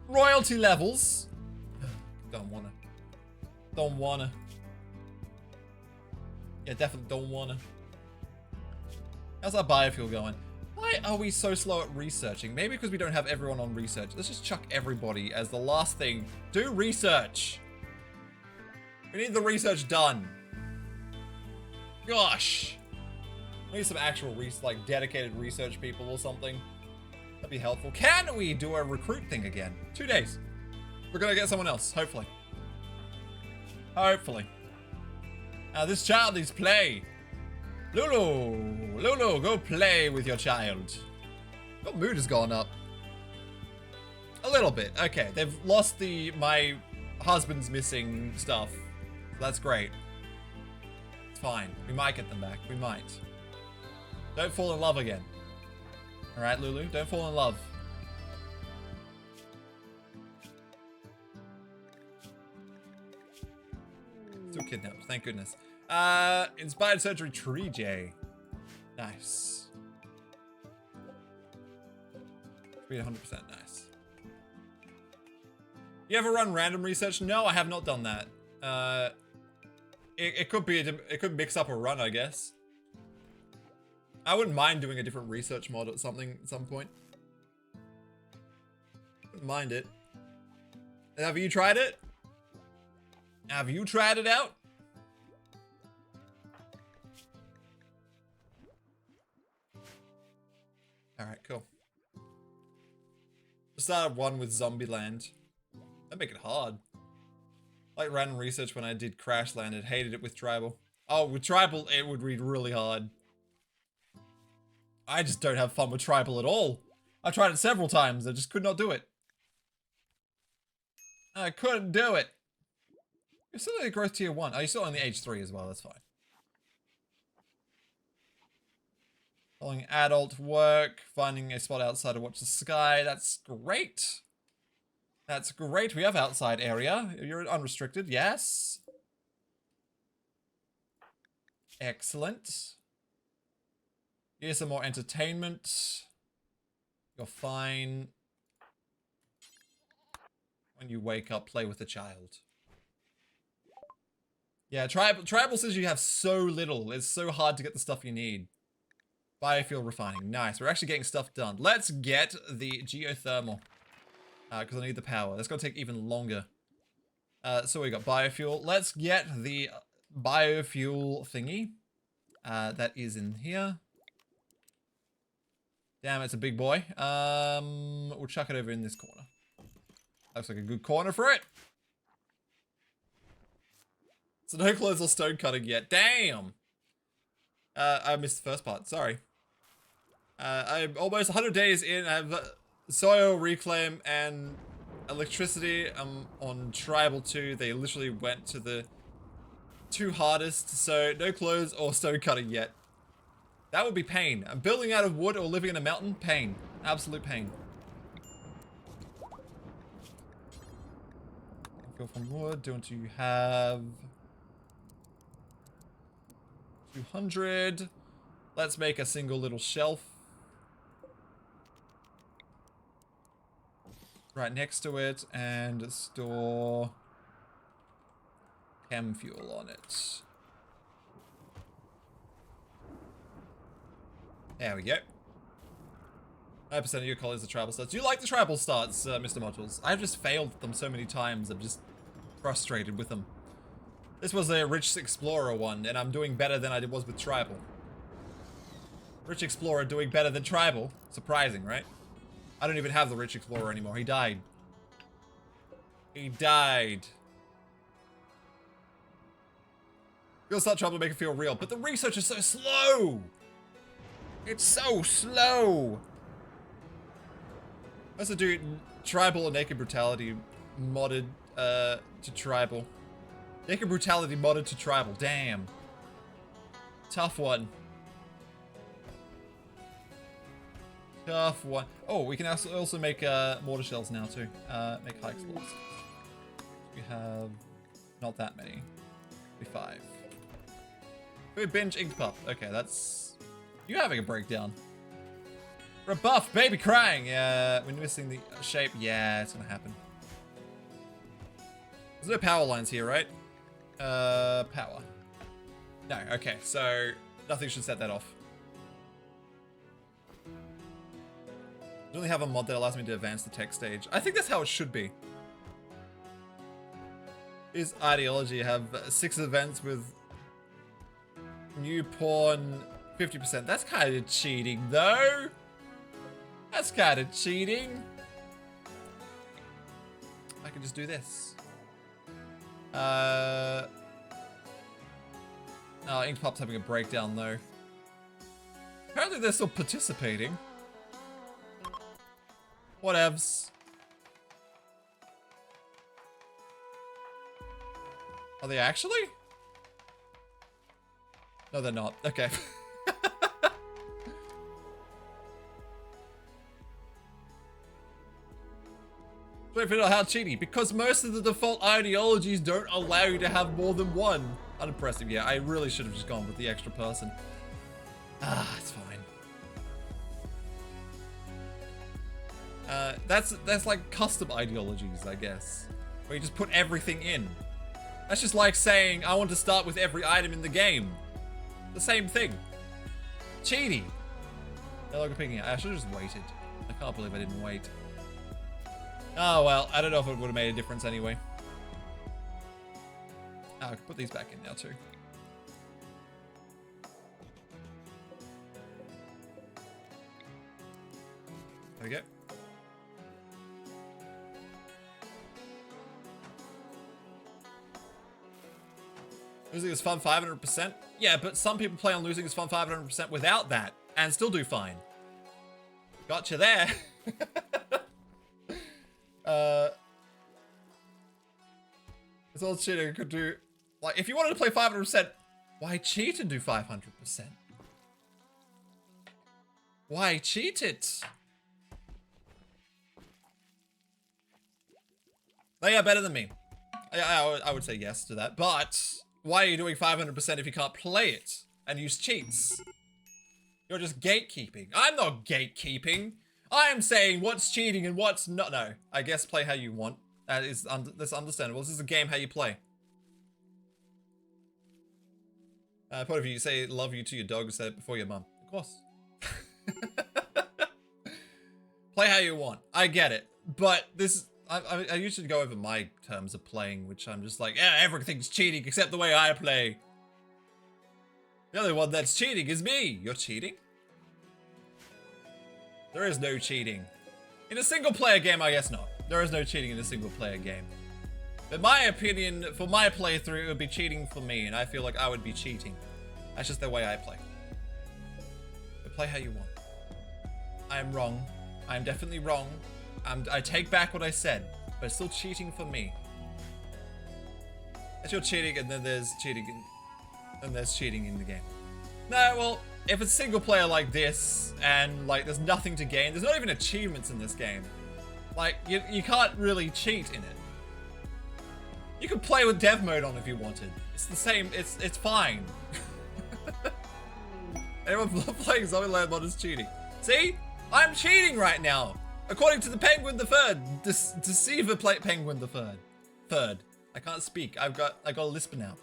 royalty levels. Don't wanna. Don't wanna. Yeah, definitely don't wanna. How's our biofuel going? Why are we so slow at researching? Maybe because we don't have everyone on research. Let's just chuck everybody as the last thing. Do research. We need the research done. Gosh. We need some actual like dedicated research people or something. That'd be helpful. Can we do a recruit thing again? 2 days. We're gonna get someone else, hopefully. Hopefully. This child needs play. Lulu, go play with your child. Your mood has gone up. A little bit. Okay, they've lost my husband's missing stuff. That's great. It's fine. We might get them back. We might. Don't fall in love again. Alright, Lulu, don't fall in love. Still kidnapped, thank goodness. Inspired surgery tree J. Nice. Speed 100% nice. You ever run random research? No, I have not done that. It could mix up a run, I guess. I wouldn't mind doing a different research mod or something at some point. Wouldn't mind it. Have you tried it? Have you tried it out? Alright, cool. Started one with Zombieland. That'd make it hard. Like random research when I did Crash Landed. Hated it with Tribal. Oh, with Tribal, it would read really hard. I just don't have fun with Tribal at all. I tried it several times. I just could not do it. I couldn't do it. You're still in growth tier 1. Oh, you're still on the age 3 as well. That's fine. Following adult work, finding a spot outside to watch the sky. That's great. That's great. We have outside area. You're unrestricted. Yes. Excellent. Here's some more entertainment. You're fine. When you wake up, play with the child. Yeah, Tribal says you have so little. It's so hard to get the stuff you need. Biofuel refining. Nice. We're actually getting stuff done. Let's get the geothermal. Because I need the power. That's going to take even longer. So we got biofuel. Let's get the biofuel thingy. That is in here. Damn, it's a big boy. We'll chuck it over in this corner. Looks like a good corner for it. So no clothes or stone cutting yet. Damn! I missed the first part. Sorry. I'm almost 100 days in. I have soil, reclaim, and electricity. I'm on Tribal 2. They literally went to the 2 hardest. So no clothes or stone cutting yet. That would be pain. I'm building out of wood or living in a mountain. Pain. Absolute pain. Go from wood. Don't you have 200? Let's make a single little shelf. Right next to it and store chem fuel on it. There we go. 9% of your colors are tribal starts. Do you like the tribal starts, Mr. Modules? I've just failed them so many times. I'm just frustrated with them. This was a Rich Explorer one, and I'm doing better than I was with Tribal. Rich Explorer doing better than Tribal. Surprising, right? I don't even have the Rich Explorer anymore. He died. He died. You'll start Tribal to make it feel real, but the research is so slow! It's so slow! I also do Tribal or Naked Brutality modded to Tribal. Naked Brutality modded to Tribal. Damn. Tough one. Tough one. Oh, we can also make mortar shells now too. Make high explosives. We have not that many. Maybe 5. Food binge inked pup. Okay, that's you having a breakdown. Rebuff, baby crying. Yeah, we're missing the shape. Yeah, it's gonna happen. There's no power lines here, right? Power. No, okay, so nothing should set that off. I only have a mod that allows me to advance the tech stage. I think that's how it should be. Is ideology have 6 events with new porn 50%. That's kind of cheating, though. That's kind of cheating. I can just do this. Oh, Inkpop's having a breakdown, though. Apparently they're still participating. Whatevs. Are they actually? No, they're not. Okay. Wait for how cheating, because most of the default ideologies don't allow you to have more than one. Unimpressive, yeah. I really should have just gone with the extra person. Ah, it's fine. That's like custom ideologies, I guess, where you just put everything in. That's just like saying I want to start with every item in the game. The same thing. Cheaty. No longer picking it. I should have just waited. I can't believe I didn't wait. Oh well, I don't know if it would have made a difference anyway. Oh, I can put these back in now too. There we go. Losing is fun 500%. Yeah, but some people play on losing is fun 500% without that and still do fine. Gotcha there. It's all cheating. Could do, like, if you wanted to play 500%, why cheat and do 500%? Why cheat it? They are better than me. I would say yes to that, but why are you doing 500% if you can't play it and use cheats? You're just gatekeeping. I'm not gatekeeping. I am saying what's cheating and what's not. No, I guess play how you want. That's understandable. This is a game how you play. Point of view, you say love you to your dog, say it before your mum. Of course. Play how you want. I get it. But this, I usually go over my terms of playing, which I'm just like, yeah, everything's cheating except the way I play. The only one that's cheating is me. You're cheating? There is no cheating. In a single player game, I guess not. There is no cheating in a single player game. In my opinion, for my playthrough, it would be cheating for me, and I feel like I would be cheating. That's just the way I play. But play how you want. I am wrong. I am definitely wrong. I take back what I said, but it's still cheating for me. That's your cheating, and then there's cheating in the game. No, well, if it's single player like this, and like there's nothing to gain, there's not even achievements in this game. Like, you can't really cheat in it. You could play with dev mode on if you wanted. It's the same, it's fine. Anyone playing Zombieland mod is cheating. See? I'm cheating right now. According to the Penguin the Third. Deceiver Penguin the Third. I can't speak. I got a lisp now.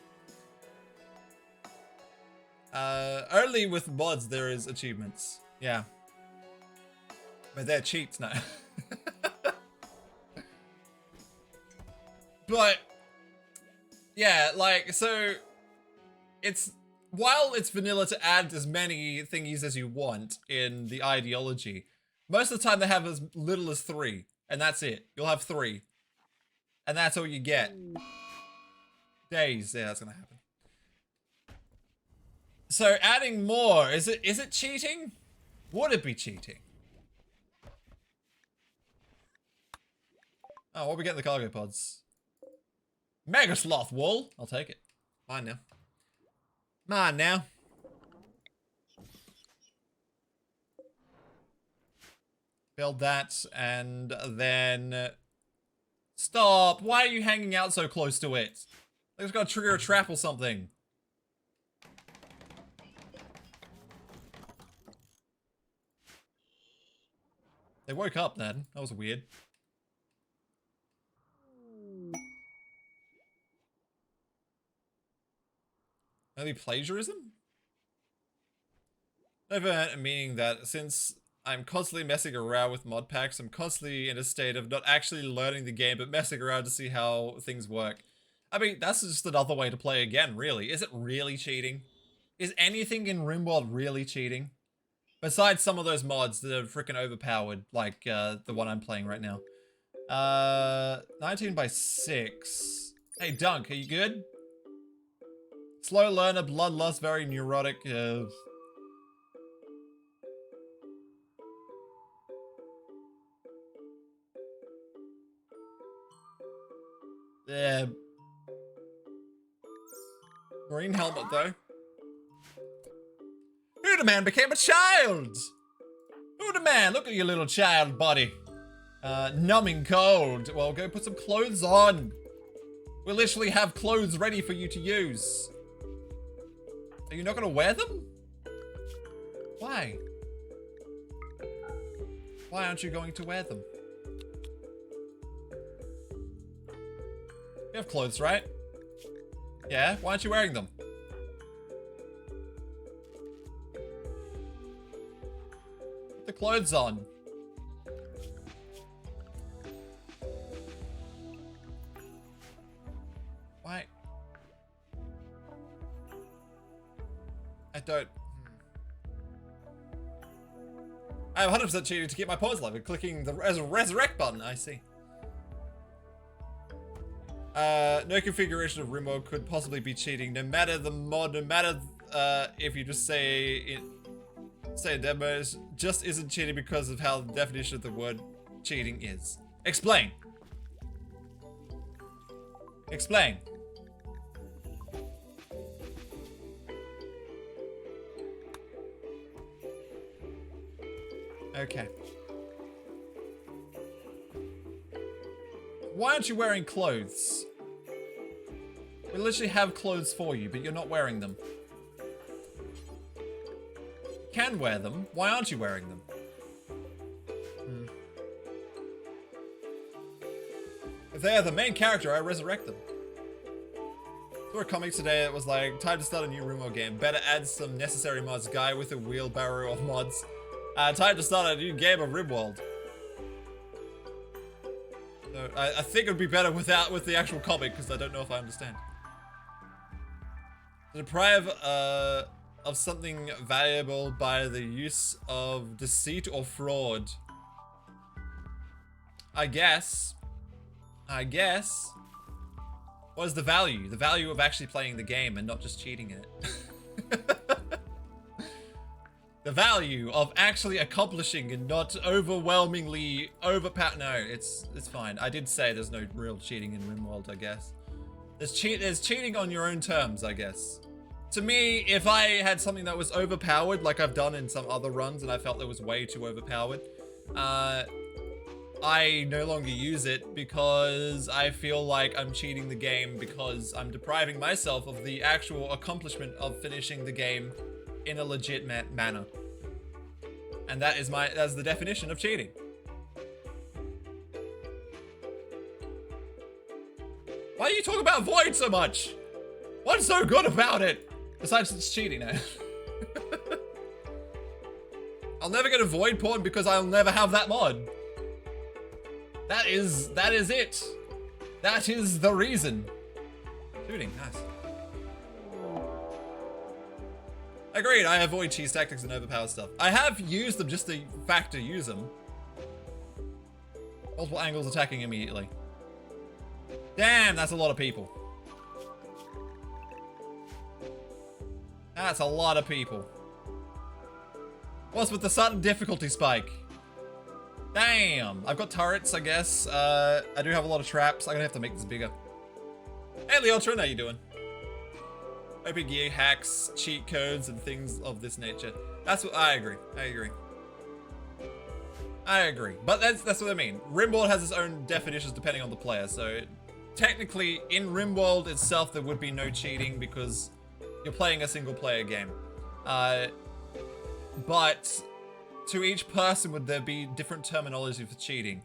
Only with mods there is achievements. Yeah. But they're cheats now. But yeah, like, so it's, while it's vanilla to add as many thingies as you want in the ideology, most of the time they have as little as 3, and that's it. You'll have 3. And that's all you get. Days, yeah, that's gonna happen. So adding more, is it cheating? Would it be cheating? Oh, what are we getting the cargo pods? Mega sloth wool. I'll take it. Mine now. Mine now. Build that, and then... Stop! Why are you hanging out so close to it? Like it's gotta trigger a trap or something. They woke up then. That was weird. Maybe plagiarism? Over meaning that since I'm constantly messing around with mod packs. I'm constantly in a state of not actually learning the game, but messing around to see how things work. I mean, that's just another way to play again, really. Is it really cheating? Is anything in RimWorld really cheating? Besides some of those mods that are freaking overpowered, like the one I'm playing right now. 19 by 6. Hey, Dunk, are you good? Slow learner, bloodlust, very neurotic. Yeah. Green helmet, though. Who the man became a child? Who the man? Look at your little child body. Numbing cold. Well, go put some clothes on. We literally have clothes ready for you to use. Are you not gonna wear them? Why? Why aren't you going to wear them? You have clothes, right? Yeah, why aren't you wearing them? Put the clothes on. Why? I don't. I have 100% cheating to keep my pause alive and clicking the resurrect button. I see. No configuration of RimWorld could possibly be cheating, no matter the mod, no matter if you just say demos, just isn't cheating because of how the definition of the word cheating is. Explain. Explain. Okay. Why aren't you wearing clothes? We literally have clothes for you, but you're not wearing them. You can wear them. Why aren't you wearing them? If they are the main character, I resurrect them. Saw a comic today that was like, time to start a new RimWorld game. Better add some necessary mods. Guy with a wheelbarrow of mods. Time to start a new game of RimWorld. So I think it would be better with the actual comic, because I don't know if I understand. To deprive of something valuable by the use of deceit or fraud. I guess. What is the value? The value of actually playing the game and not just cheating in it. The value of actually accomplishing and not overwhelmingly overpower. No, it's fine. I did say there's no real cheating in RimWorld, I guess. There's cheating on your own terms, I guess. To me, if I had something that was overpowered, like I've done in some other runs, and I felt it was way too overpowered, I no longer use it because I feel like I'm cheating the game because I'm depriving myself of the actual accomplishment of finishing the game in a legit manner. And that's the definition of cheating. Why do you talk about Void so much? What's so good about it? Besides it's cheating now. I'll never get a Void porn because I'll never have that mod. That is it. That is the reason. Shooting, nice. Agreed, I avoid cheese tactics and overpowered stuff. I have used them just to factor use them. Multiple angles attacking immediately. Damn, that's a lot of people. That's a lot of people. What's with the sudden difficulty spike? Damn, I've got turrets, I guess. I do have a lot of traps. I'm gonna have to make this bigger. Hey, Leotron, how you doing? Open gear hacks, cheat codes, and things of this nature. That's what I agree. I agree. But that's what I mean. RimWorld has its own definitions depending on the player. So technically, in RimWorld itself, there would be no cheating because you're playing a single player game. But to each person, would there be different terminology for cheating?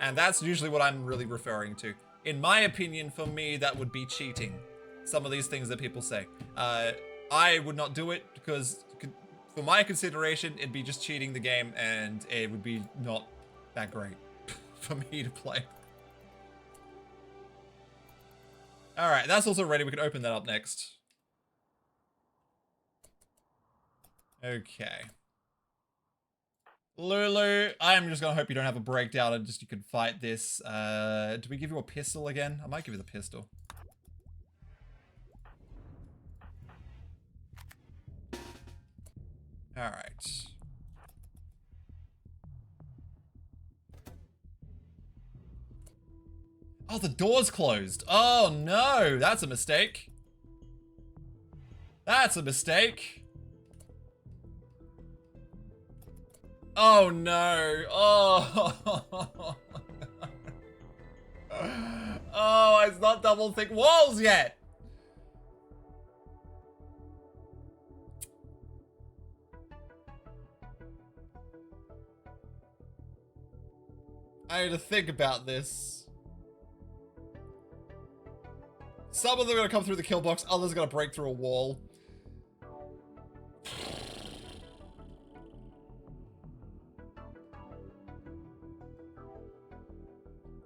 And that's usually what I'm really referring to. In my opinion, for me, that would be cheating. Some of these things that people say. I would not do it because for my consideration, it'd be just cheating the game and it would be not that great for me to play. All right, that's also ready. We can open that up next. Okay. Lulu, I'm just gonna hope you don't have a breakdown and just you can fight this. Do we give you a pistol again? I might give you the pistol. All right. Oh, the door's closed. Oh no, that's a mistake. That's a mistake. Oh no. Oh. Oh, it's not double thick walls yet. I need to think about this. Some of them are gonna come through the kill box, others are gonna break through a wall.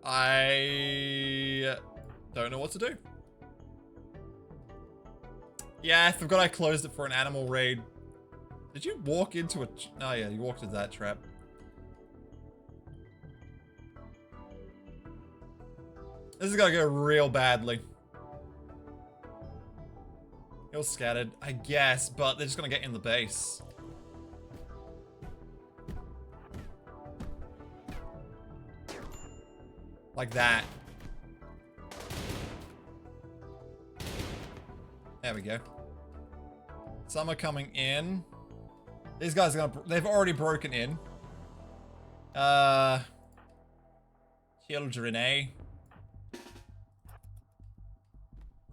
I don't know what to do. Yeah, I forgot I closed it for an animal raid. Did you walk into a... Oh yeah, you walked into that trap. This is gonna go real badly. You're scattered, I guess, but they're just gonna get in the base. Like that. There we go. Some are coming in. These guys are gonna... They've already broken in. Children, eh?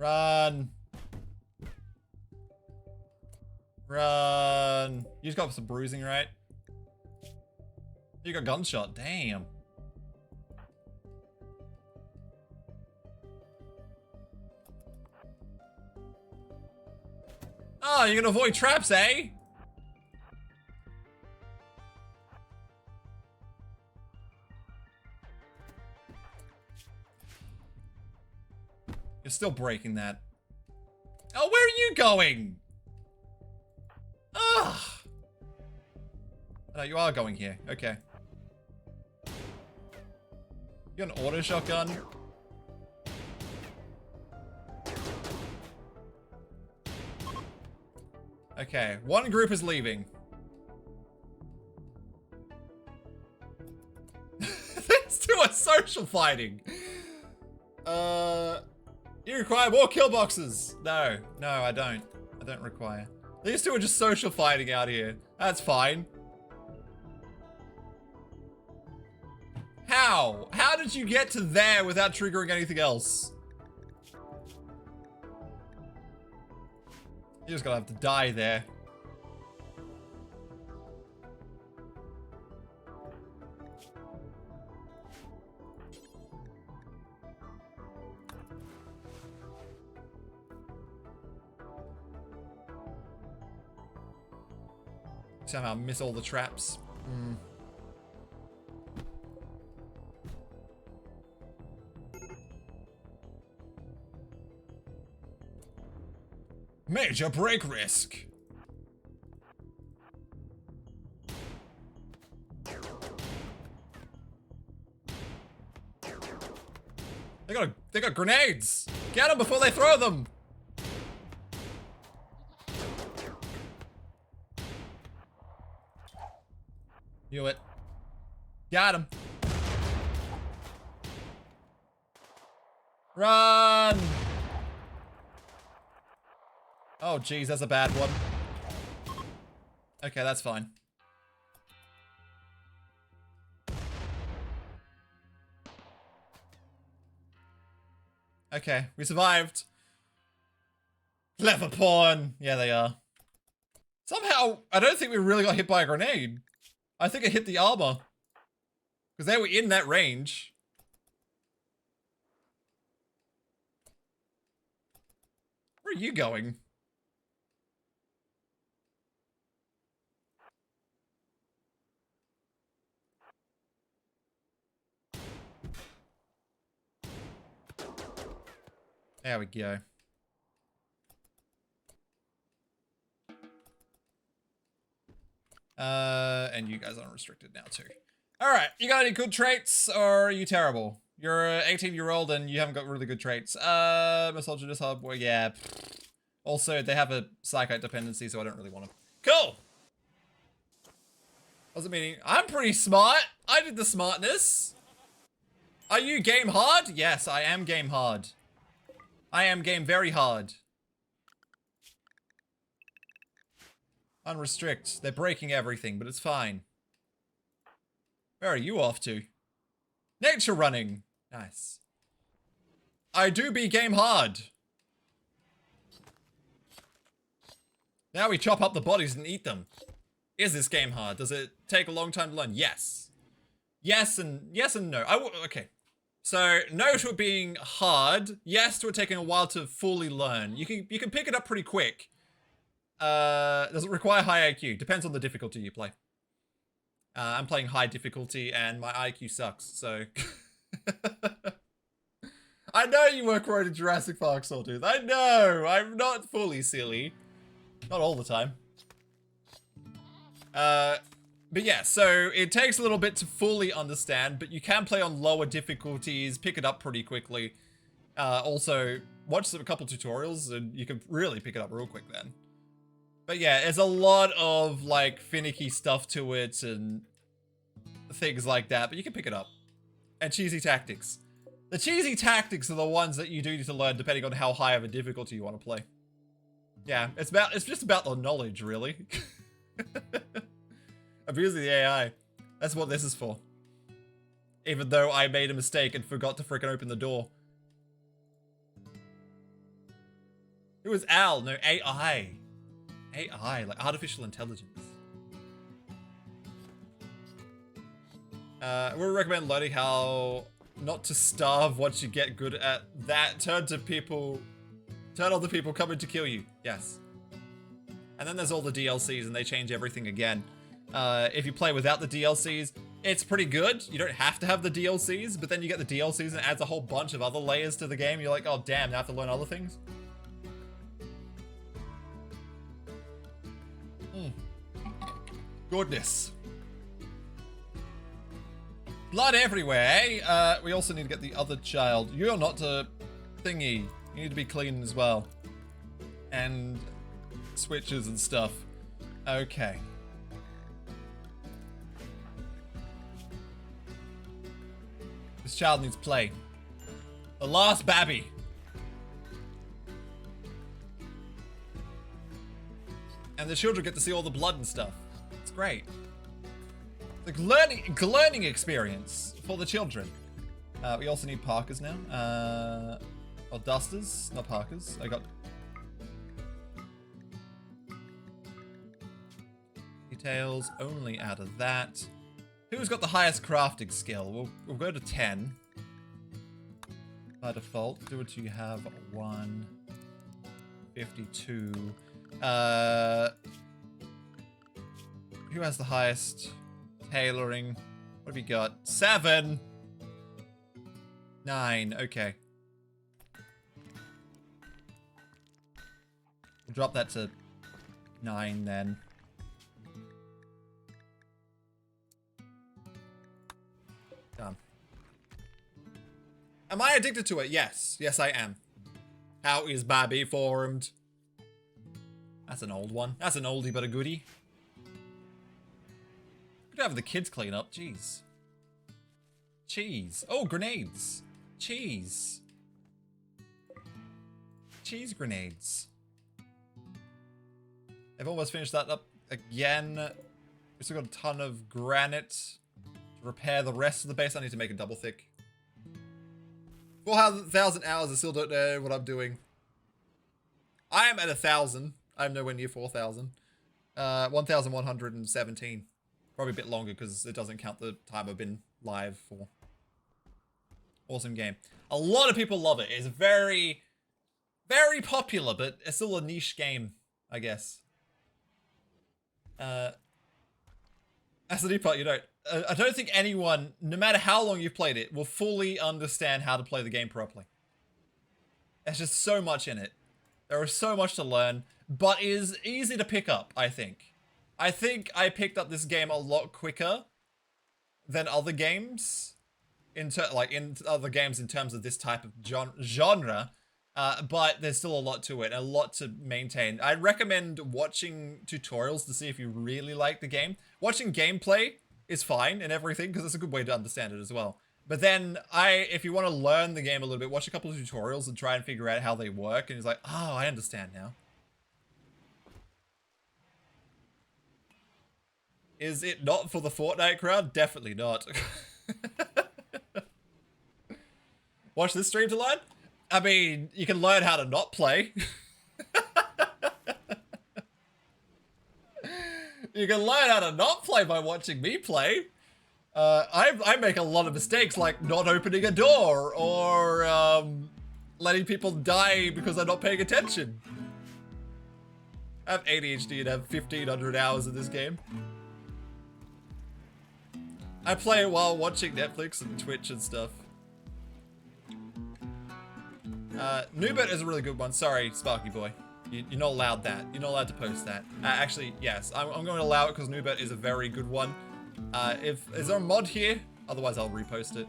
Run. Run. You just got some bruising, right? You got gunshot. Damn. Oh, you're gonna avoid traps, eh? You're still breaking that. Oh, where are you going? Ugh. No, you are going here. Okay. You got an auto shotgun? Okay, one group is leaving. Let's do a social fighting. You require more kill boxes. No, I don't. I don't require. These two are just social fighting out here. That's fine. How? How did you get to there without triggering anything else? You're just gonna have to die there. Somehow miss all the traps. Major break risk. They got grenades. Get them before they throw them. Knew it. Got him. Run. Oh, geez, that's a bad one. Okay, that's fine. Okay, we survived. Clever pawn. Yeah, they are. Somehow, I don't think we really got hit by a grenade. I think it hit the armor. Because they were in that range. Where are you going? There we go. And you guys are unrestricted now too. Alright, you got any good traits, or are you terrible? You're an 18-year-old and you haven't got really good traits. Misogynist hub, well, yeah. Also, they have a psychite dependency, so I don't really want them. Cool! What's it meaning? I'm pretty smart! I did the smartness! Are you game hard? Yes, I am game hard. I am game very hard. Unrestrict. They're breaking everything, but it's fine. Where are you off to? Nature running. Nice. I do be game hard. Now we chop up the bodies and eat them. Is this game hard? Does it take a long time to learn? Yes. Yes and no. Okay. So no to it being hard. Yes to it taking a while to fully learn. You can pick it up pretty quick. Does it require high IQ? Depends on the difficulty you play. I'm playing high difficulty and my IQ sucks, so... I know you were quoted Jurassic Park, Sawtooth. I know! I'm not fully silly. Not all the time. But yeah, so it takes a little bit to fully understand, but you can play on lower difficulties, pick it up pretty quickly. Also, watch a couple tutorials and you can really pick it up real quick then. But yeah, there's a lot of like finicky stuff to it and things like that, but you can pick it up. And cheesy tactics. The cheesy tactics are the ones that you do need to learn depending on how high of a difficulty you want to play. Yeah, it's just about the knowledge, really. Abusing the AI. That's what this is for. Even though I made a mistake and forgot to frickin' open the door. It was Al, no AI. AI, like artificial intelligence. We recommend learning how not to starve once you get good at that. Turn other people coming to kill you. Yes. And then there's all the DLCs and they change everything again. If you play without the DLCs, it's pretty good. You don't have to have the DLCs, but then you get the DLCs and it adds a whole bunch of other layers to the game. You're like, oh damn, now I have to learn other things. Goodness. Blood everywhere, eh? We also need to get the other child. You're not a thingy. You need to be clean as well. And switches and stuff. Okay. This child needs play. The last babby. And the children get to see all the blood and stuff. It's great. It's like learning experience for the children. We also need Parkers now. Or dusters, not Parkers. I got details only out of that. Who's got the highest crafting skill? We'll go to 10. By default, do it till you have 1, 52. Who has the highest tailoring? What have you got? 7! 9, okay. We'll drop that to 9 then. Done. Am I addicted to it? Yes. Yes, I am. How is Babby formed? That's an old one. That's an oldie but a goodie. Could have the kids clean up. Jeez. Cheese. Oh, grenades. Cheese. Cheese grenades. I've almost finished that up again. We still got a ton of granite to repair the rest of the base. I need to make it double thick. 4,000 hours, I still don't know what I'm doing. I am at 1,000. I'm nowhere near 4,000. 1,117. Probably a bit longer because it doesn't count the time I've been live for. Awesome game. A lot of people love it. It's very, very popular, but it's still a niche game, I guess. That's the new part, you know. I don't think anyone, no matter how long you've played it, will fully understand how to play the game properly. There's just so much in it. There is so much to learn, but is easy to pick up, I think. I think I picked up this game a lot quicker than other games. In other games in terms of this type of genre. But there's still a lot to it, a lot to maintain. I'd recommend watching tutorials to see if you really like the game. Watching gameplay is fine and everything, because it's a good way to understand it as well. But then, if you want to learn the game a little bit, watch a couple of tutorials and try and figure out how they work, and it's like, oh, I understand now. Is it not for the Fortnite crowd? Definitely not. Watch this stream to learn? I mean, you can learn how to not play. You can learn how to not play by watching me play. I make a lot of mistakes, like not opening a door, or letting people die because I'm not paying attention. I have ADHD and have 1,500 hours in this game. I play it while watching Netflix and Twitch and stuff. Newbert is a really good one. Sorry, Sparky Boy. You're not allowed that. You're not allowed to post that. Actually, yes. I'm going to allow it because Newbert is a very good one. Is there a mod here? Otherwise, I'll repost it.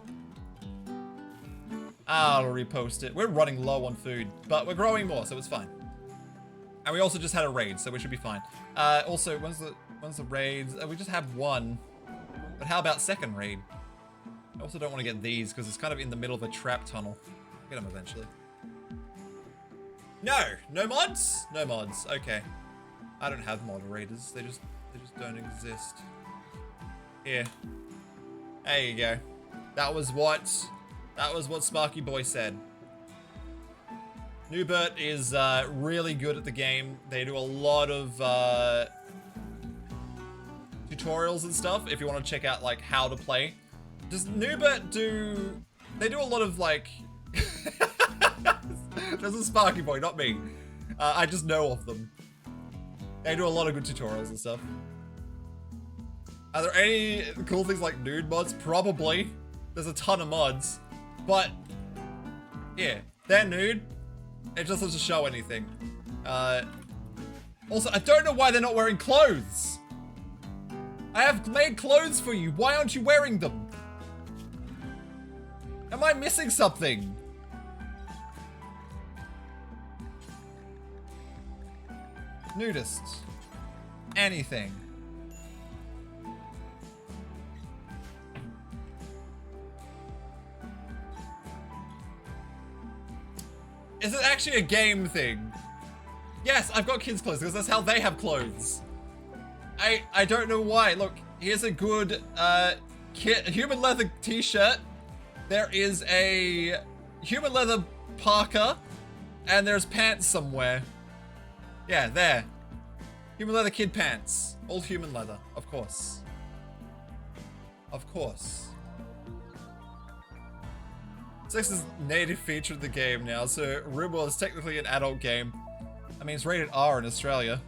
I'll repost it. We're running low on food, but we're growing more, so it's fine. And we also just had a raid, so we should be fine. Also, when's the raids? We just have one. But how about second raid? I also don't want to get these because it's kind of in the middle of a trap tunnel. Get them eventually. No mods? No mods. Okay. I don't have moderators. They just don't exist. Here. There you go. That was what Sparky Boy said. Newbert is really good at the game. They do a lot of tutorials and stuff if you want to check out like how to play. Does Newbert do... They do a lot of like... This is Sparky Boy, not me. I just know of them. They do a lot of good tutorials and stuff. Are there any cool things like nude mods? Probably. There's a ton of mods. But, yeah, they're nude. It just doesn't show anything. Also, I don't know why they're not wearing clothes. I have made clothes for you. Why aren't you wearing them? Am I missing something? Nudists. Anything. Is it actually a game thing? Yes, I've got kids' clothes because that's how they have clothes. I don't know why. Look, here's a good human leather t-shirt. There is a human leather parka, and there's pants somewhere. Yeah, there. Human leather kid pants. All human leather, of course. Of course. Sex is a native feature of the game now, so RimWorld is technically an adult game. I mean, it's rated R in Australia.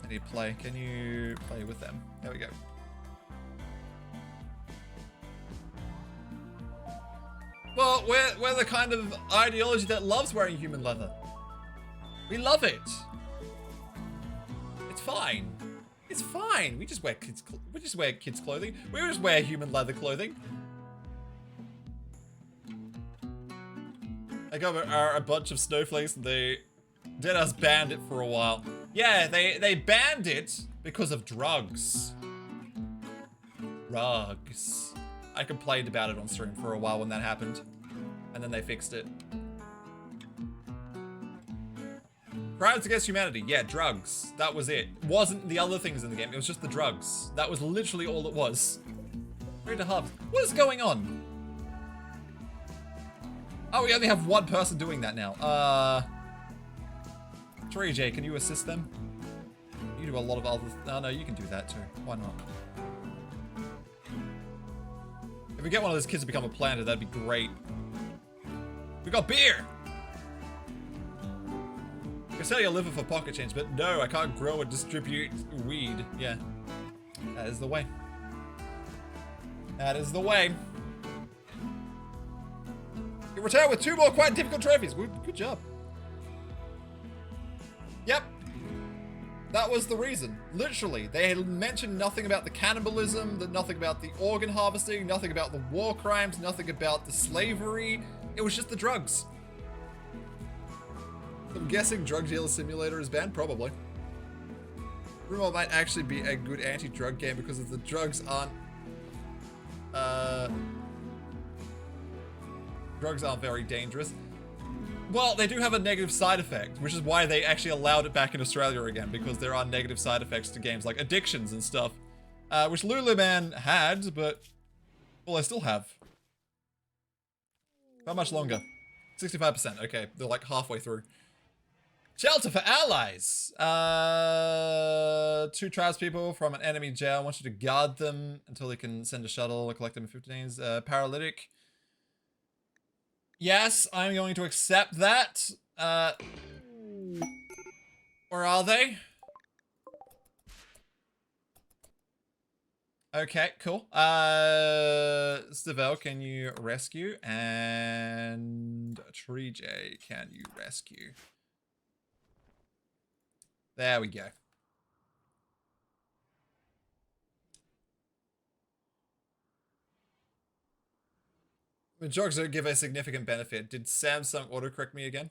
I need to play. Can you play with them? There we go. Well, we're the kind of ideology that loves wearing human leather. We love it. It's fine. It's fine. We just wear kids' clothing. We just wear human leather clothing. I got a bunch of snowflakes and they did us banned it for a while. Yeah, they banned it because of drugs. Drugs. I complained about it on stream for a while when that happened. And then they fixed it. Crimes against humanity. Yeah, drugs. That was it. Wasn't the other things in the game. It was just the drugs. That was literally all it was. Ready to hub. What is going on? Oh, we only have one person doing that now. 3J, can you assist them? You do a lot of other... Oh, no, you can do that too. Why not? If we get one of those kids to become a planter, that'd be great. We got beer! I can sell your liver for pocket change, but no, I can't grow and distribute weed. Yeah. That is the way. That is the way. Get return with 2 more quite difficult trophies. Good job. Yep. That was the reason. Literally. They had mentioned nothing about the cannibalism, nothing about the organ harvesting, nothing about the war crimes, nothing about the slavery. It was just the drugs. I'm guessing Drug Dealer Simulator is banned? Probably. RimWorld might actually be a good anti-drug game because if the drugs aren't... drugs aren't very dangerous. Well, they do have a negative side effect, which is why they actually allowed it back in Australia again, because there are negative side effects to games like addictions and stuff, which Luluman had, but, well, I still have. How much longer? 65%, okay, they're like halfway through. Shelter for allies! 2 tribespeople from an enemy jail. I want you to guard them until they can send a shuttle or collect them in 15 days. Paralytic. Yes, I'm going to accept that. Where are they? Okay, cool. Stavel, can you rescue? And Tree J, can you rescue? There we go. The drugs don't give a significant benefit. Did Samsung autocorrect me again?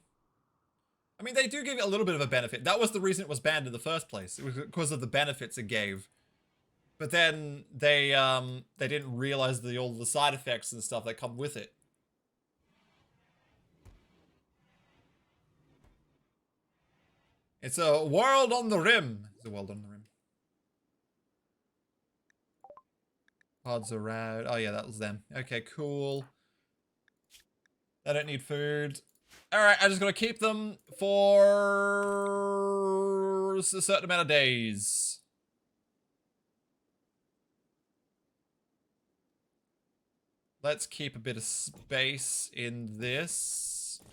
I mean, they do give it a little bit of a benefit. That was the reason it was banned in the first place. It was because of the benefits it gave. But then they didn't realize all the side effects and stuff that come with it. It's a world on the rim. It's a world on the rim. Pods are out. Oh yeah, that was them. Okay, cool. I don't need food. Alright, I just gotta keep them for a certain amount of days. Let's keep a bit of space in this.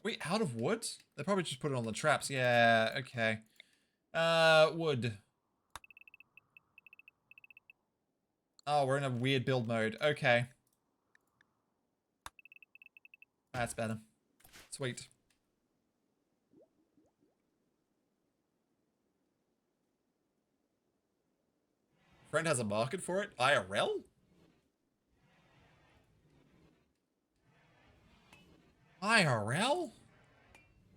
Wait, out of wood? They probably just put it on the traps. Yeah, okay. Wood. Oh, we're in a weird build mode. Okay. That's better. Sweet. Friend has a market for it? IRL? IRL?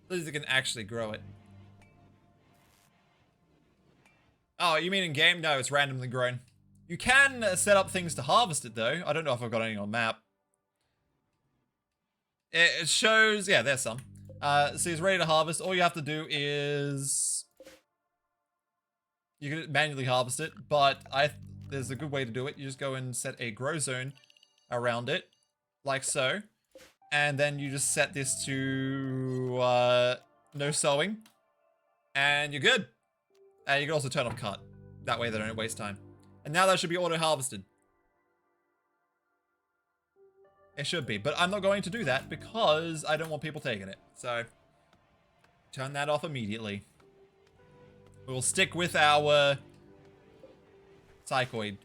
At least they can actually grow it. Oh, you mean in game? No, it's randomly grown. You can set up things to harvest it though. I don't know if I've got any on map. It shows, yeah, there's some. So it's ready to harvest. All you have to do is you can manually harvest it, but there's a good way to do it. You just go and set a grow zone around it, like so. And then you just set this to no sowing, and you're good. And you can also turn off cut. That way they don't waste time. And now that should be auto-harvested. It should be, but I'm not going to do that because I don't want people taking it. So, turn that off immediately. We'll stick with our psychoid.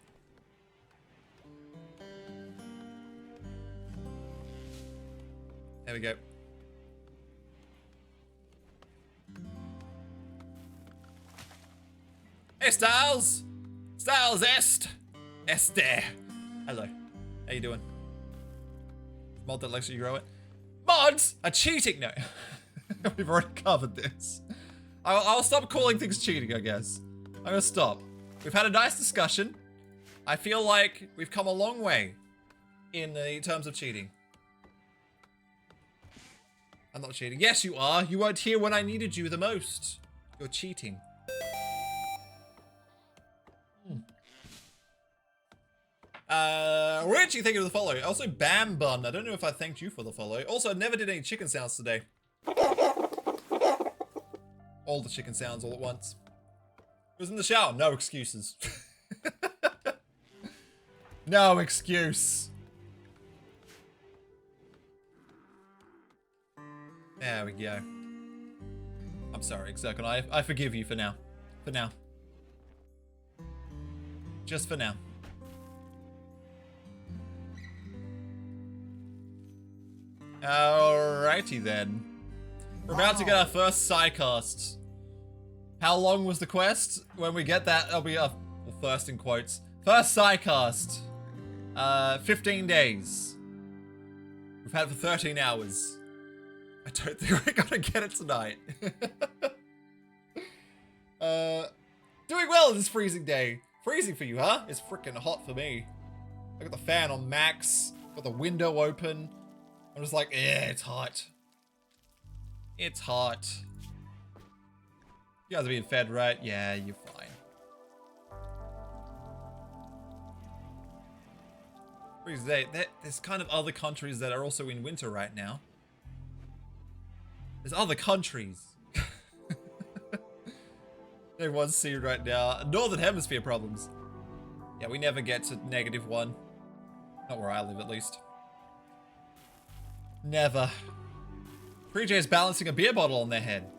There we go. Hey, Styles! Styles Esther! Hello. How you doing? Mod that lets you grow it. Mods are cheating! No. We've already covered this. I'll stop calling things cheating, I guess. I'm gonna stop. We've had a nice discussion. I feel like we've come a long way in the terms of cheating. I'm not cheating. Yes, you are. You weren't here when I needed you the most. You're cheating. What did you think of the follow? Also, Bam Bun. I don't know if I thanked you for the follow. Also, I never did any chicken sounds today. All the chicken sounds all at once. It was in the shower. No excuses. No excuse. There we go. I'm sorry, Xerkon. I forgive you for now. For now. Just for now. Alrighty then. We're about to get our first psycast. How long was the quest? When we get that, it'll be our first in quotes. First psycast. 15 days. We've had it for 13 hours. I don't think we're gonna get it tonight. Doing well this freezing day. Freezing for you, huh? It's freaking hot for me. I got the fan on max. Got the window open. I'm just like, yeah, it's hot. It's hot. You guys are being fed, right? Yeah, you're fine. Freezing day. There's kind of other countries that are also in winter right now. There's other countries. Everyone's seeing right now. Northern Hemisphere problems. Yeah, we never get to -1. Not where I live, at least. Never. Pre-J is balancing a beer bottle on their head.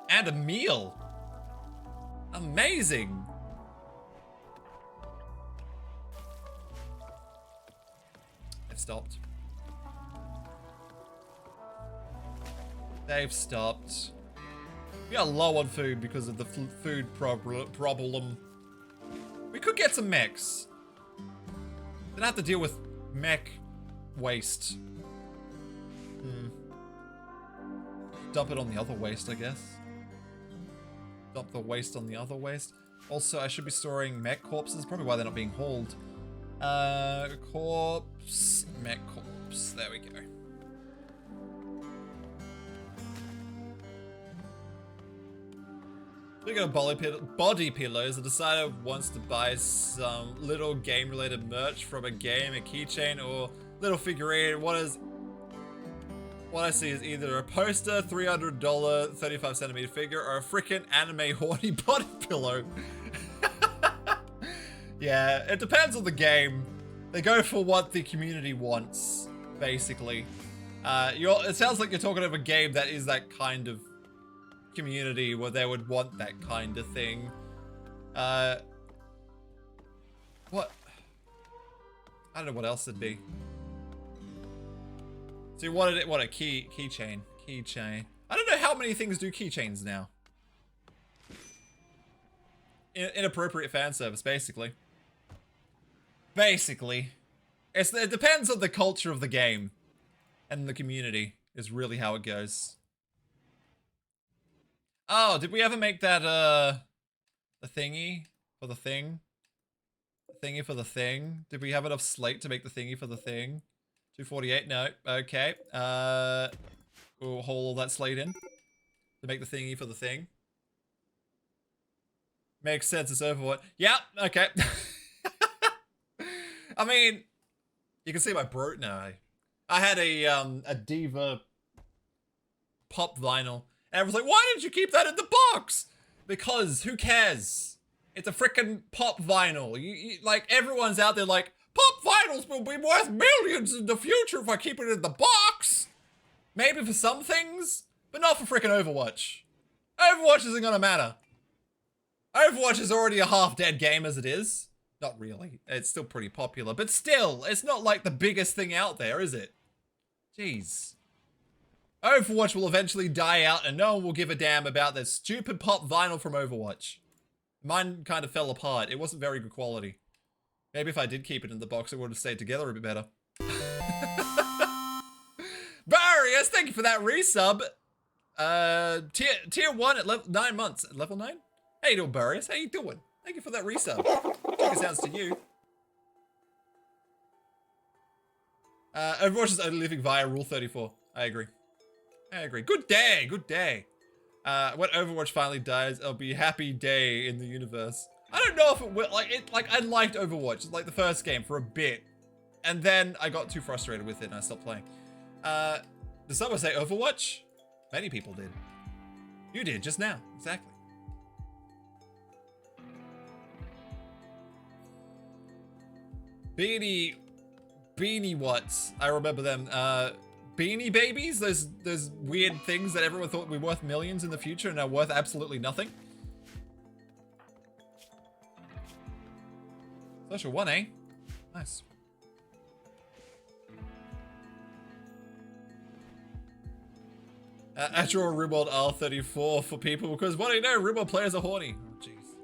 And a meal. Amazing. They've stopped. They've stopped. We are low on food because of the food problem. We could get some mechs. Then have to deal with mech waste. Dump it on the other waste, I guess. Dump the waste on the other waste. Also, I should be storing mech corpses. Probably why they're not being hauled. Corpse. Mech corpse. There we go. Speaking of body pillows, I decided wants to buy some little game-related merch from a game, a keychain, or little figurine. What I see is either a poster, $300, 35 centimeter figure, or a freaking anime horny body pillow. Yeah, it depends on the game. They go for what the community wants, basically. It sounds like you're talking of a game that is that kind of community where they would want that kind of thing. What? I don't know what else it'd be. So you wanted it, what, a keychain. Keychain. I don't know how many things do keychains now. Inappropriate fan service, basically. Basically. It depends on the culture of the game. And the community is really how it goes. Oh, did we ever make that, the thingy for the thing? The thingy for the thing? Did we have enough slate to make the thingy for the thing? 248, no, okay. We'll haul all that slate in to make the thingy for the thing. Makes sense, it's Overwatch. Yeah, okay. I mean, you can see my bro now. I had a Diva pop vinyl. And I was like, why didn't you keep that in the box? Because, who cares? It's a freaking pop vinyl. Like, everyone's out there like, pop vinyls will be worth millions in the future if I keep it in the box. Maybe for some things, but not for freaking Overwatch. Overwatch isn't gonna matter. Overwatch is already a half-dead game as it is. Not really. It's still pretty popular, but still, it's not like the biggest thing out there, is it? Jeez. Overwatch will eventually die out and no one will give a damn about this stupid pop vinyl from Overwatch. Mine kind of fell apart. It wasn't very good quality. Maybe if I did keep it in the box, it would have stayed together a bit better. Barriers, thank you for that resub. Tier 1 at 9 months. At level 9? How you doing, Barriers? How you doing? Thank you for that resub. Check it sounds to you. Overwatch is only living via Rule 34. I agree. I agree. Good day, good day. When Overwatch finally dies, it'll be a happy day in the universe. I don't know if it will, like I liked Overwatch, like the first game for a bit. And then I got too frustrated with it and I stopped playing. Did someone say Overwatch? Many people did. You did, just now, exactly. Beanie What's, I remember them. Beanie Babies, those weird things that everyone thought were worth millions in the future and are worth absolutely nothing. Social 1, eh? Nice. I draw RimWorld R34 for people because what do you know? RimWorld players are horny. Oh, jeez.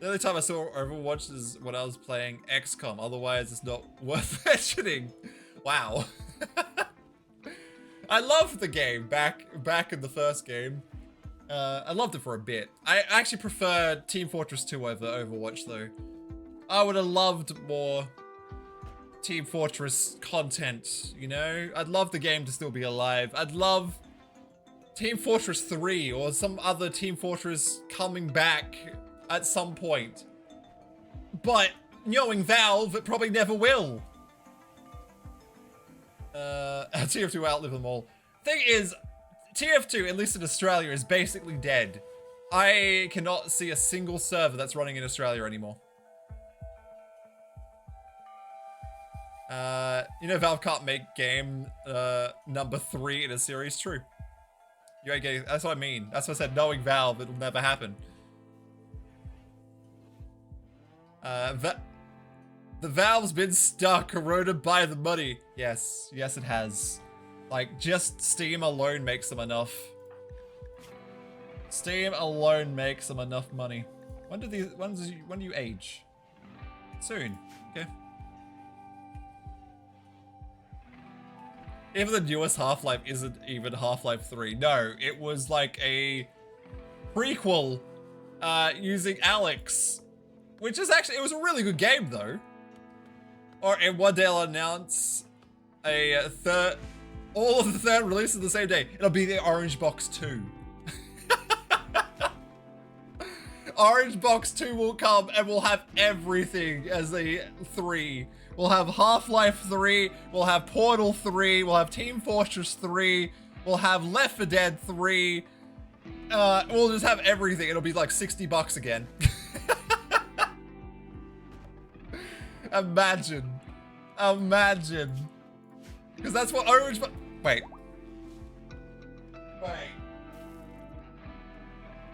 The only time I saw Overwatch is when I was playing XCOM. Otherwise, it's not worth mentioning. Wow. I loved the game back in the first game. I loved it for a bit. I actually prefer Team Fortress 2 over Overwatch though. I would have loved more Team Fortress content, you know? I'd love the game to still be alive. I'd love Team Fortress 3 or some other Team Fortress coming back at some point. But knowing Valve, it probably never will. TF2 outlived them all. Thing is, TF2, at least in Australia, is basically dead. I cannot see a single server that's running in Australia anymore. You know Valve can't make game number 3 in a series? True. You ain't getting, that's what I mean. That's what I said, knowing Valve, it'll never happen. The Valve's been stuck, corroded by the money. Yes, yes it has. Like, just Steam alone makes them enough. Steam alone makes them enough money. When do you age? Soon. Okay. Even the newest Half-Life isn't even Half-Life 3. No, it was like a prequel using Alex. Which is actually, it was a really good game though. Or in one day I'll announce a all of the third releases the same day. It'll be the Orange Box 2. Orange Box 2 will come and we'll have everything as a 3. We'll have Half-Life 3, we'll have Portal 3, we'll have Team Fortress 3, we'll have Left 4 Dead 3. We'll just have everything. It'll be like $60 again. Imagine. Imagine. Because that's what Orange Box... Wait.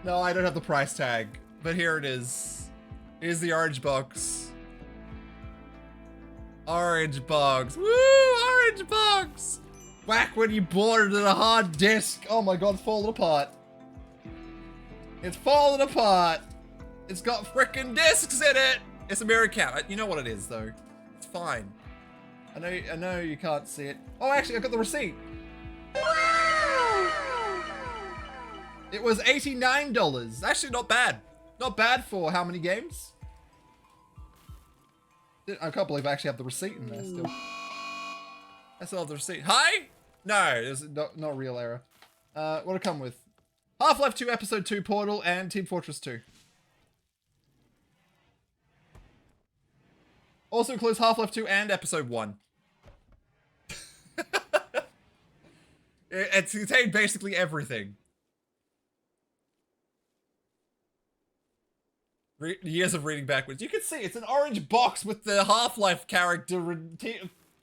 No, I don't have the price tag. But here it is. Here's the Orange Box. Orange Box. Woo! Orange Box! Back when you bought it in a hard disk. Oh my god, it's falling apart. It's falling apart. It's got frickin' discs in it. It's a mirror cap. You know what it is, though. It's fine. I know you can't see it. Oh, actually, I got the receipt. It was $89. Actually, not bad. Not bad for how many games? I can't believe I actually have the receipt in there still. I still have the receipt. Hi? No, it's not a real error. What'd it come with? Half-Life 2 Episode 2 Portal and Team Fortress 2. Also includes Half-Life 2 and Episode 1. It's contained basically everything. Years of reading backwards. You can see it's an orange box with the Half-Life character and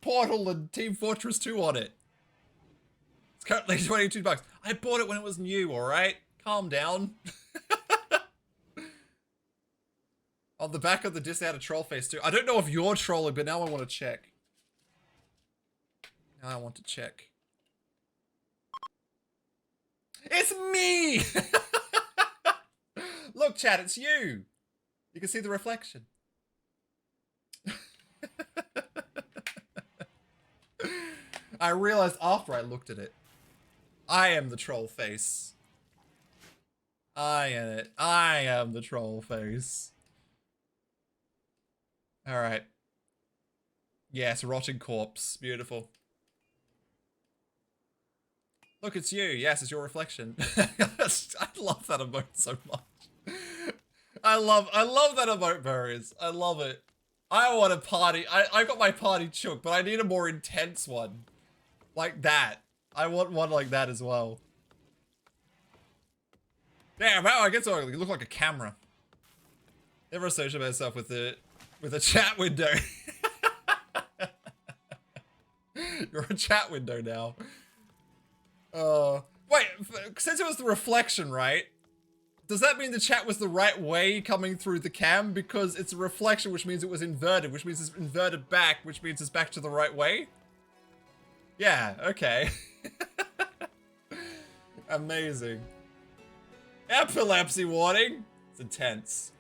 Portal and Team Fortress 2 on it. It's currently $22. I bought it when it was new, alright? Calm down. On the back of the disc, they had a troll face too. I don't know if you're trolling, but now I want to check. Now I want to check. It's me! Look, chat, it's you. You can see the reflection. I realized after I looked at it, I am the troll face. I am the troll face. Alright. Yes, rotting corpse. Beautiful. Look, it's you. Yes, it's your reflection. I love that emote so much. I love that emote, Berries. I love it. I want a party. I got my party chook, but I need a more intense one. Like that. I want one like that as well. Damn, how I get so ugly. You look like a camera. Never associate myself with a chat window. You're a chat window now. Wait, since it was the reflection, right? Does that mean the chat was the right way coming through the cam? Because it's a reflection, which means it was inverted, which means it's inverted back, which means it's back to the right way? Yeah, okay. Amazing. Epilepsy warning. It's intense.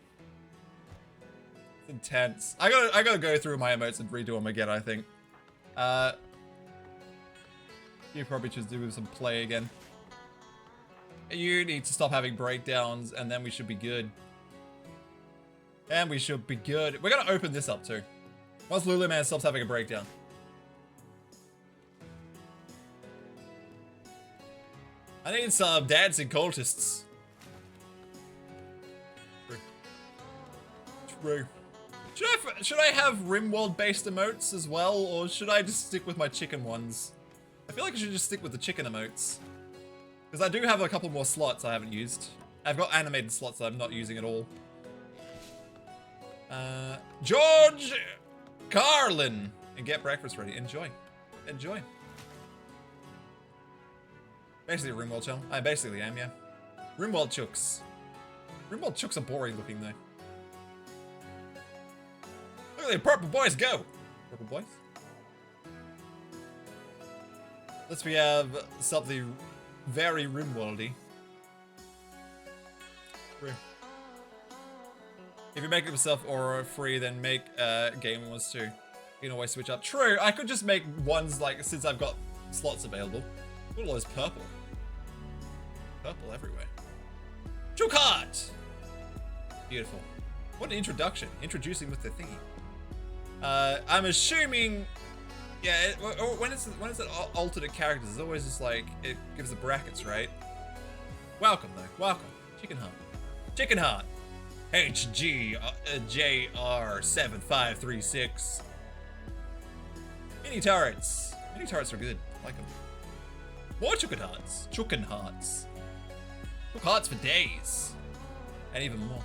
It's intense. I gotta go through my emotes and redo them again, I think. You probably should do some play again. You need to stop having breakdowns, and then we should be good. And we should be good. We're gonna open this up too. Once Luluman stops having a breakdown. I need some dancing cultists. True. Should I have RimWorld based emotes as well, or should I just stick with my chicken ones? I feel like I should just stick with the chicken emotes. Because I do have a couple more slots I haven't used. I've got animated slots that I'm not using at all. George Carlin! And get breakfast ready. Enjoy. Enjoy. Basically a RimWorld channel. I basically am, yeah. RimWorld chooks. RimWorld chooks are boring looking though. Look at the purple boys go! Purple boys? Let's we have something very RimWorldy. If you make it yourself or free, then make gaming ones too. You can always switch up. True, I could just make ones like, since I've got slots available. Look at all those purple. Purple everywhere. Chook heart! Beautiful. What an introduction. Introducing with the thingy. I'm assuming, yeah, when it's an alternate characters, it's always just like, it gives the brackets, right? Welcome though, welcome. Chicken heart. Chicken heart. HGJR7536. Mini turrets. Mini turrets are good. I like them. More chicken hearts. Chicken hearts. Chook hearts for days. And even more.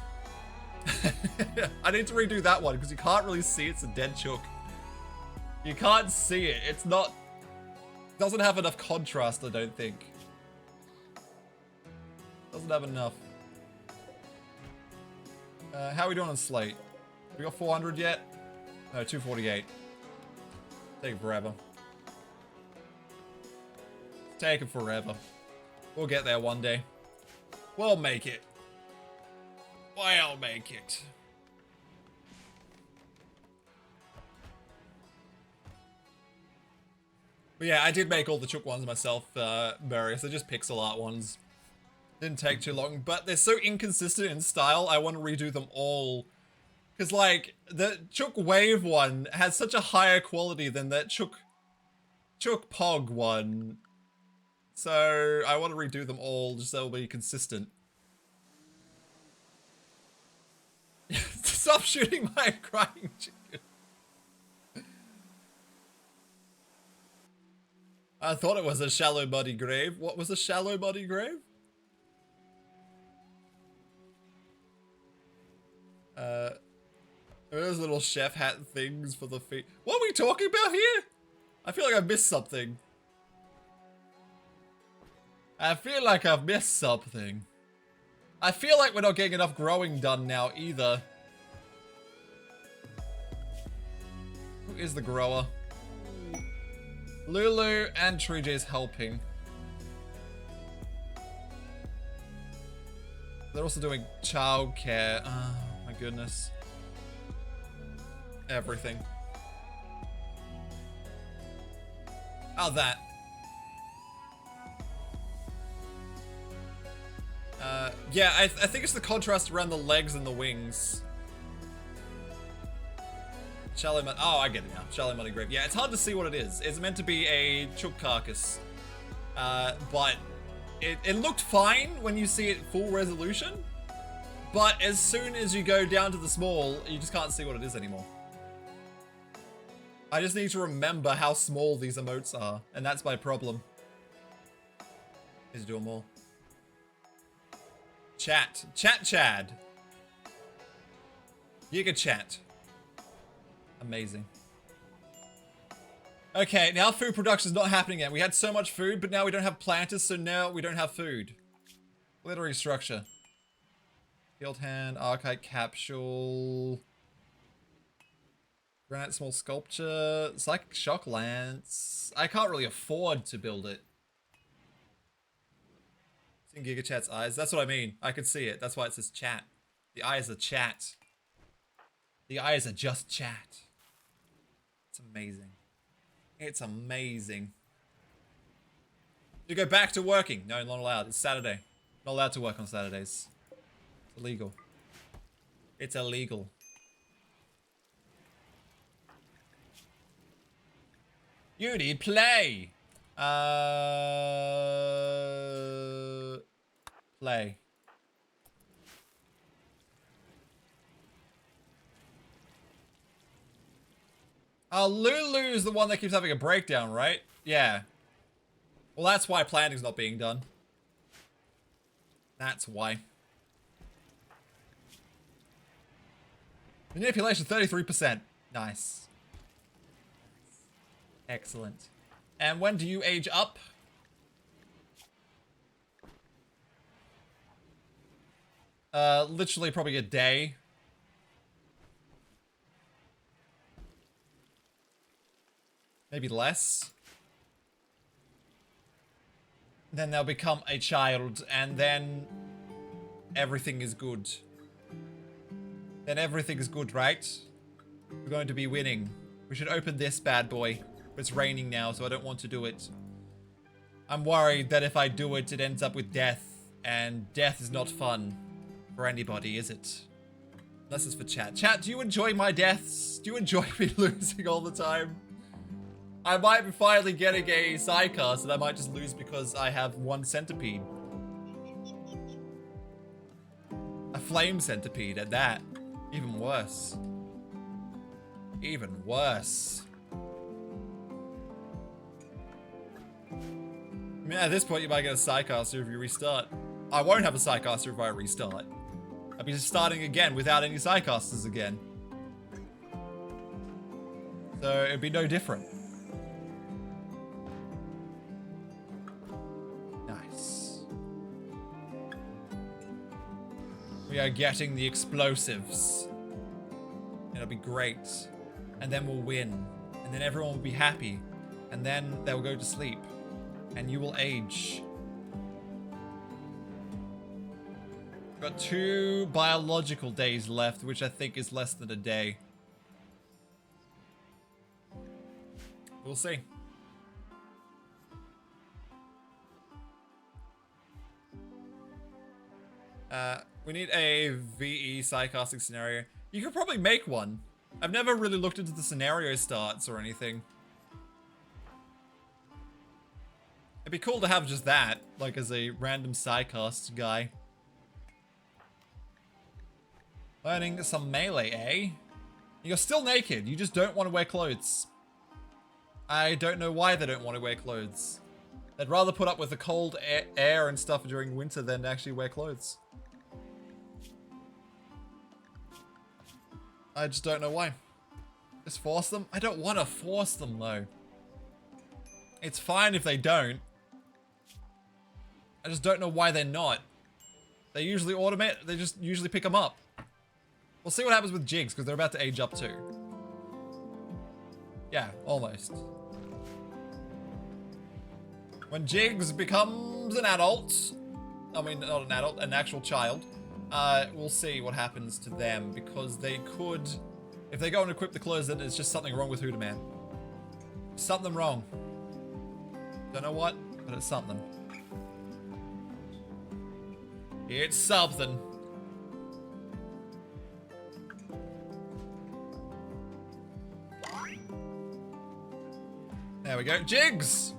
I need to redo that one because you can't really see it's a dead chook. You can't see it. It's not... Doesn't have enough contrast, I don't think. Doesn't have enough. How are we doing on Slate? We got 400 yet? No, 248. Taking forever. It's taking forever. We'll get there one day. We'll make it. We'll make it. But yeah, I did make all the chook ones myself, various. They're just pixel art ones. Didn't take too long, but they're so inconsistent in style, I want to redo them all. Because, like, the Chook Wave one has such a higher quality than that Chook Pog one. So, I want to redo them all, just so they'll be consistent. Stop shooting my crying chicken. I thought it was a shallow muddy grave. What was a shallow muddy grave? Those little chef hat things for the feet. What are we talking about here? I feel like I missed something. I feel like I've missed something. I feel like we're not getting enough growing done now either. Who is the grower? Lulu and Trijay's helping. They're also doing childcare. Oh my goodness. Everything. Oh, that. Yeah, I think it's the contrast around the legs and the wings. Shallow mud. Oh, I get it now. Shallow muddy grave. Yeah, it's hard to see what it is. It's meant to be a chook carcass. But it looked fine when you see it full resolution. But as soon as you go down to the small, you just can't see what it is anymore. I just need to remember how small these emotes are, and that's my problem. Need to do more. Chat. Chat Chad. Giga chat. Amazing. Okay, now food production is not happening yet. We had so much food, but now we don't have planters, so now we don't have food. Literary structure. Field hand, archite capsule. Granite small sculpture. Psychic shock lance. I can't really afford to build it. In GigaChat's eyes. That's what I mean. I can see it. That's why it says chat. The eyes are chat. The eyes are just chat. It's amazing. It's amazing. You go back to working. No, not allowed. It's Saturday. Not allowed to work on Saturdays. It's illegal. It's illegal. You need play. Play. Lulu's the one that keeps having a breakdown, right? Yeah. Well, that's why planting's not being done. That's why. Manipulation 33%. Nice. Excellent. And when do you age up? Literally probably a day. Maybe less. Then they'll become a child, and then everything is good. Then everything is good, right? We're going to be winning. We should open this bad boy. It's raining now, so I don't want to do it. I'm worried that if I do it, it ends up with death, and death is not fun for anybody, is it? Unless it's for chat. Chat, do you enjoy my deaths? Do you enjoy me losing all the time? I might be finally getting a psycast, and I might just lose because I have one centipede. A flame centipede at that. Even worse. Even worse. I mean, at this point, you might get a psycaster if you restart. I won't have a psycaster if I restart. I'll be just starting again without any psycasters again. So it'd be no different. Nice. We are getting the explosives. It'll be great. And then we'll win. And then everyone will be happy. And then they'll go to sleep. And you will age. Got 2 biological days left, which I think is less than a day. We'll see. We need a VE psychastic scenario. You could probably make one. I've never really looked into the scenario starts or anything. It'd be cool to have just that, like as a random psycast guy. Learning some melee, eh? You're still naked, you just don't want to wear clothes. I don't know why they don't want to wear clothes. They'd rather put up with the cold air and stuff during winter than actually wear clothes. I just don't know why. Just force them? I don't want to force them though. It's fine if they don't. I just don't know why they're not. They usually automate, they just usually pick them up. We'll see what happens with Jigs, because they're about to age up too. Yeah, almost. When Jigs becomes an adult, I mean, not an adult, an actual child, we'll see what happens to them, because they could, if they go and equip the clothes, then it's just something wrong with Hooter Man. Something wrong. Don't know what, but it's something. It's something. There we go. Jigs!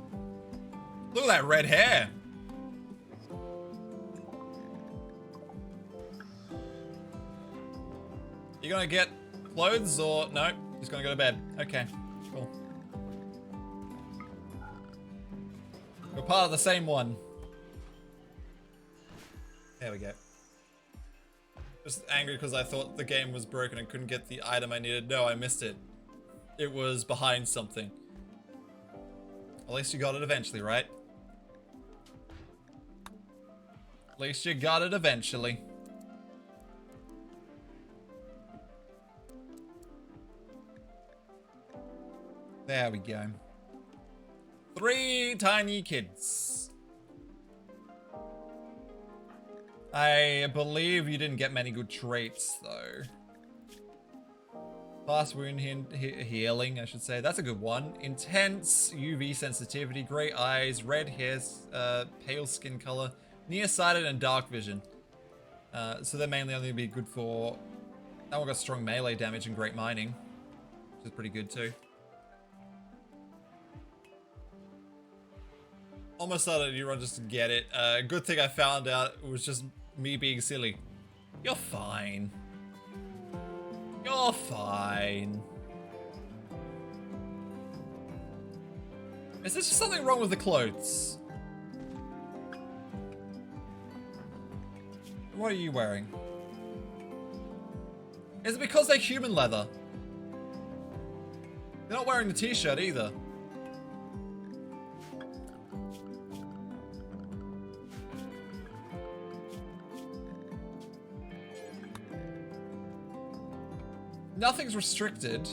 Look at that red hair. You gonna get clothes or no? Just gonna go to bed. Okay, cool. We're part of the same one. There we go. Just angry because I thought the game was broken and couldn't get the item I needed. No, I missed it. It was behind something. At least you got it eventually, right? At least you got it eventually. There we go. 3 tiny kids. I believe you didn't get many good traits, though. Fast wound healing, I should say. That's a good one. Intense UV sensitivity, great eyes, red hair, pale skin color, nearsighted, and dark vision. So they're mainly only be good for... That one got strong melee damage and great mining, which is pretty good too. Almost started you run just to get it. Good thing I found out it was just me being silly. You're fine. You're fine. Is there just something wrong with the clothes? What are you wearing? Is it because they're human leather? They're not wearing the t-shirt either. Nothing's restricted.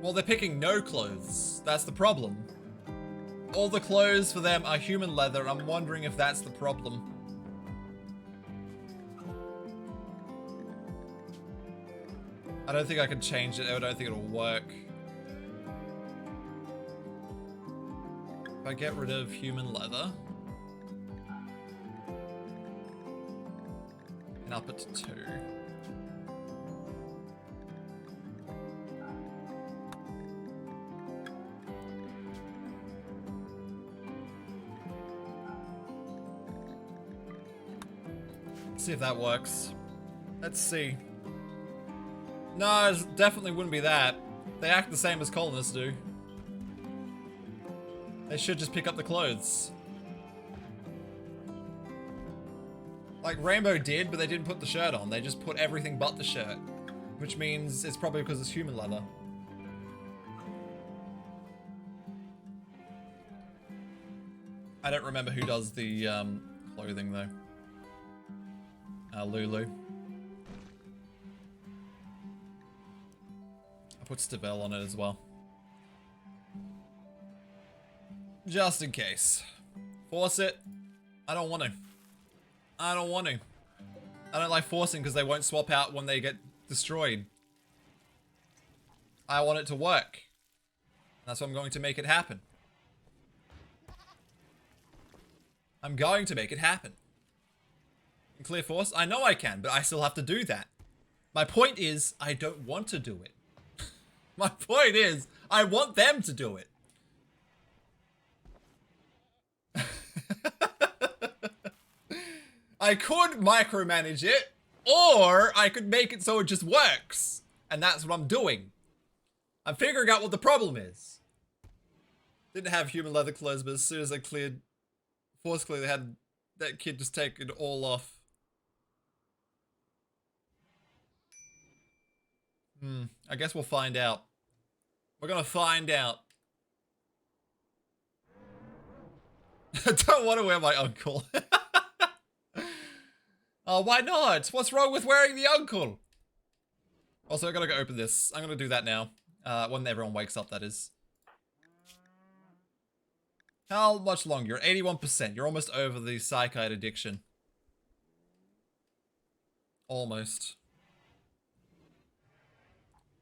Well, they're picking no clothes. That's the problem. All the clothes for them are human leather. I'm wondering if that's the problem. I don't think I can change it. I don't think it'll work. If I get rid of human leather and up it to 2. See if that works. Let's see. No, it definitely wouldn't be that. They act the same as colonists do. They should just pick up the clothes. Like Rainbow did, but they didn't put the shirt on. They just put everything but the shirt. Which means it's probably because it's human leather. I don't remember who does the clothing though. Lulu. I put Stavel on it as well. Just in case. Force it. I don't want to. I don't want to. I don't like forcing because they won't swap out when they get destroyed. I want it to work. That's why I'm going to make it happen. I'm going to make it happen. Clear force? I know I can, but I still have to do that. My point is, I don't want to do it. My point is, I want them to do it. I could micromanage it, or I could make it so it just works. And that's what I'm doing. I'm figuring out what the problem is. Didn't have human leather clothes, but as soon as I cleared force clear, they had that kid just take it all off. I guess we'll find out. We're gonna find out. I don't want to wear my uncle. Oh, why not? What's wrong with wearing the uncle? Also, I gotta go open this. I'm gonna do that now. When everyone wakes up, that is. How much longer? You're at 81%. You're almost over the psychite addiction. Almost.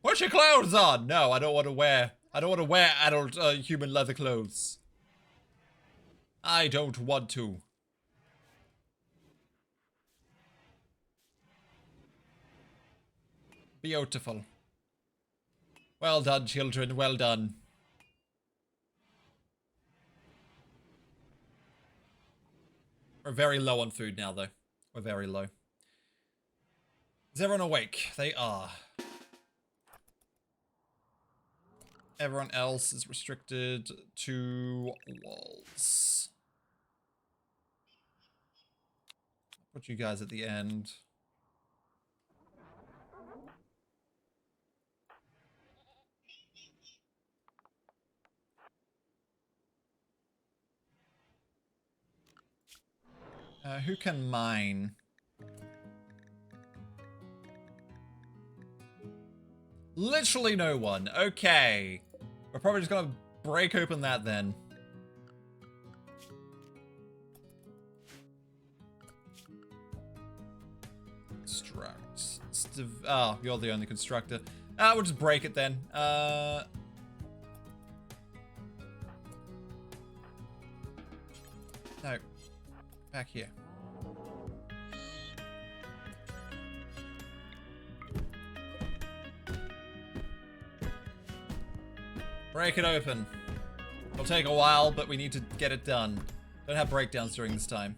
Put your clothes on! No, I don't want to wear. I don't want to wear adult human leather clothes. I don't want to. Beautiful. Well done, children. Well done. We're very low on food now, though. We're very low. Is everyone awake? They are. Everyone else is restricted to walls. I'll put you guys at the end. Who can mine? Literally no one. Okay. We're probably just gonna break open that then. Construct. Oh, you're the only constructor. We'll just break it then. No. Back here. Break it open. It'll take a while, but we need to get it done. Don't have breakdowns during this time.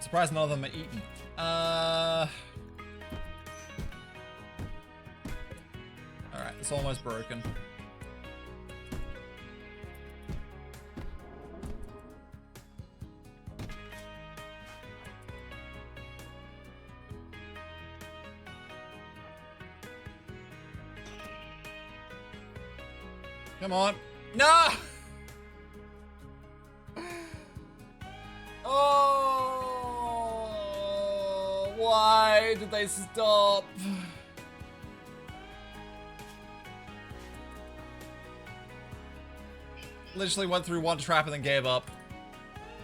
Surprised none of them are eaten. Alright, it's almost broken. Come on. No! Oh, why did they stop? Literally went through one trap and then gave up.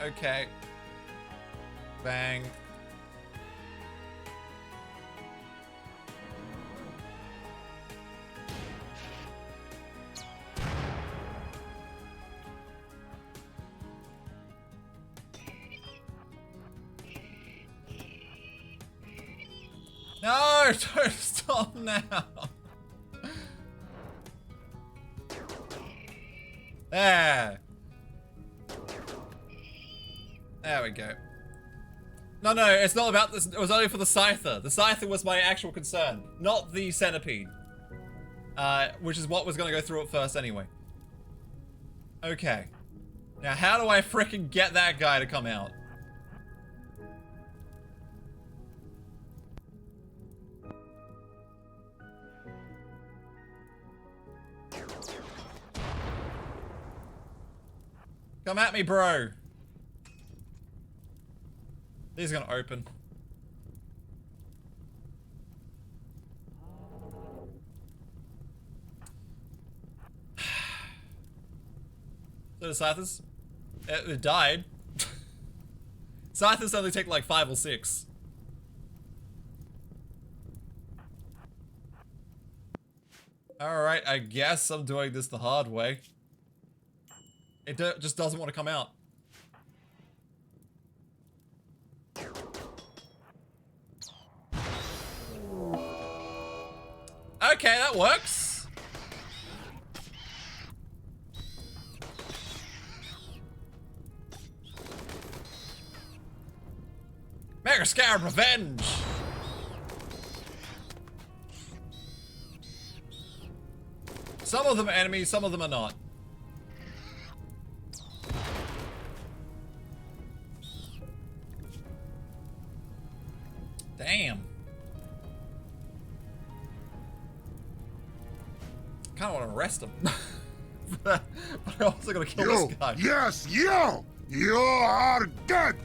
Okay. Bang. No, don't stop now. There. There we go. No, it's not about this. It was only for the Scyther. The Scyther was my actual concern, not the Centipede. Which is what was going to go through it first anyway. Okay. Now, how do I frickin' get that guy to come out? Come at me, bro. These are gonna open. So the Scythers? It died. Scythers only take like 5 or 6. Alright, I guess I'm doing this the hard way. It just doesn't want to come out. Okay, that works. Mega Scarab Revenge! Some of them are enemies, some of them are not. Damn. Kinda wanna arrest him. But I'm also gonna kill this guy. Yes, you are dead!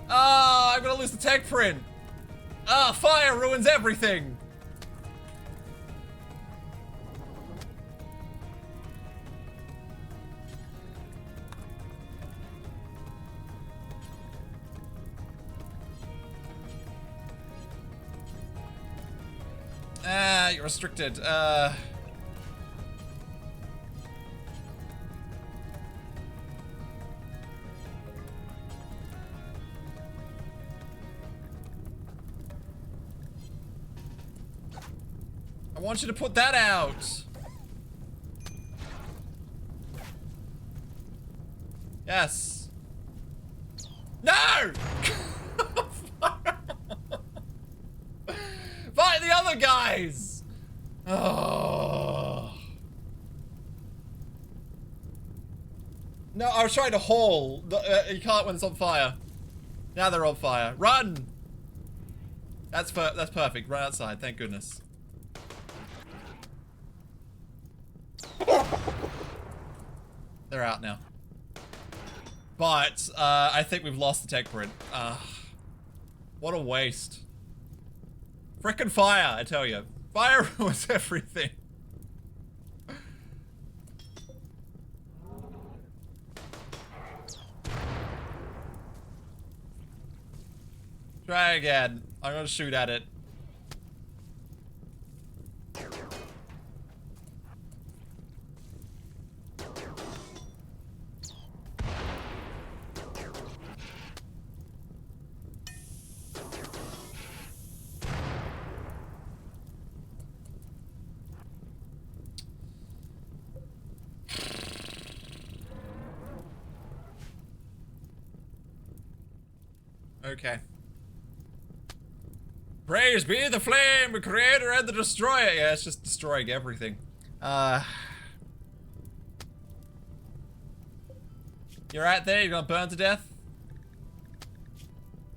Ah, I'm gonna lose the tech print. Ah, fire ruins everything. Ah, you're restricted. I want you to put that out. Yes. No! Fight the other guys! Oh. No, I was trying to haul. You can't when it's on fire. Now they're on fire. Run! That's perfect. Run outside, thank goodness. They're out now. But, I think we've lost the tech print. What a waste. Frickin' fire, I tell you. Fire was everything. Try again. I'm gonna shoot at it. Okay. Praise be the flame, the creator and the destroyer. Yeah, it's just destroying everything. You're right there, you're gonna burn to death?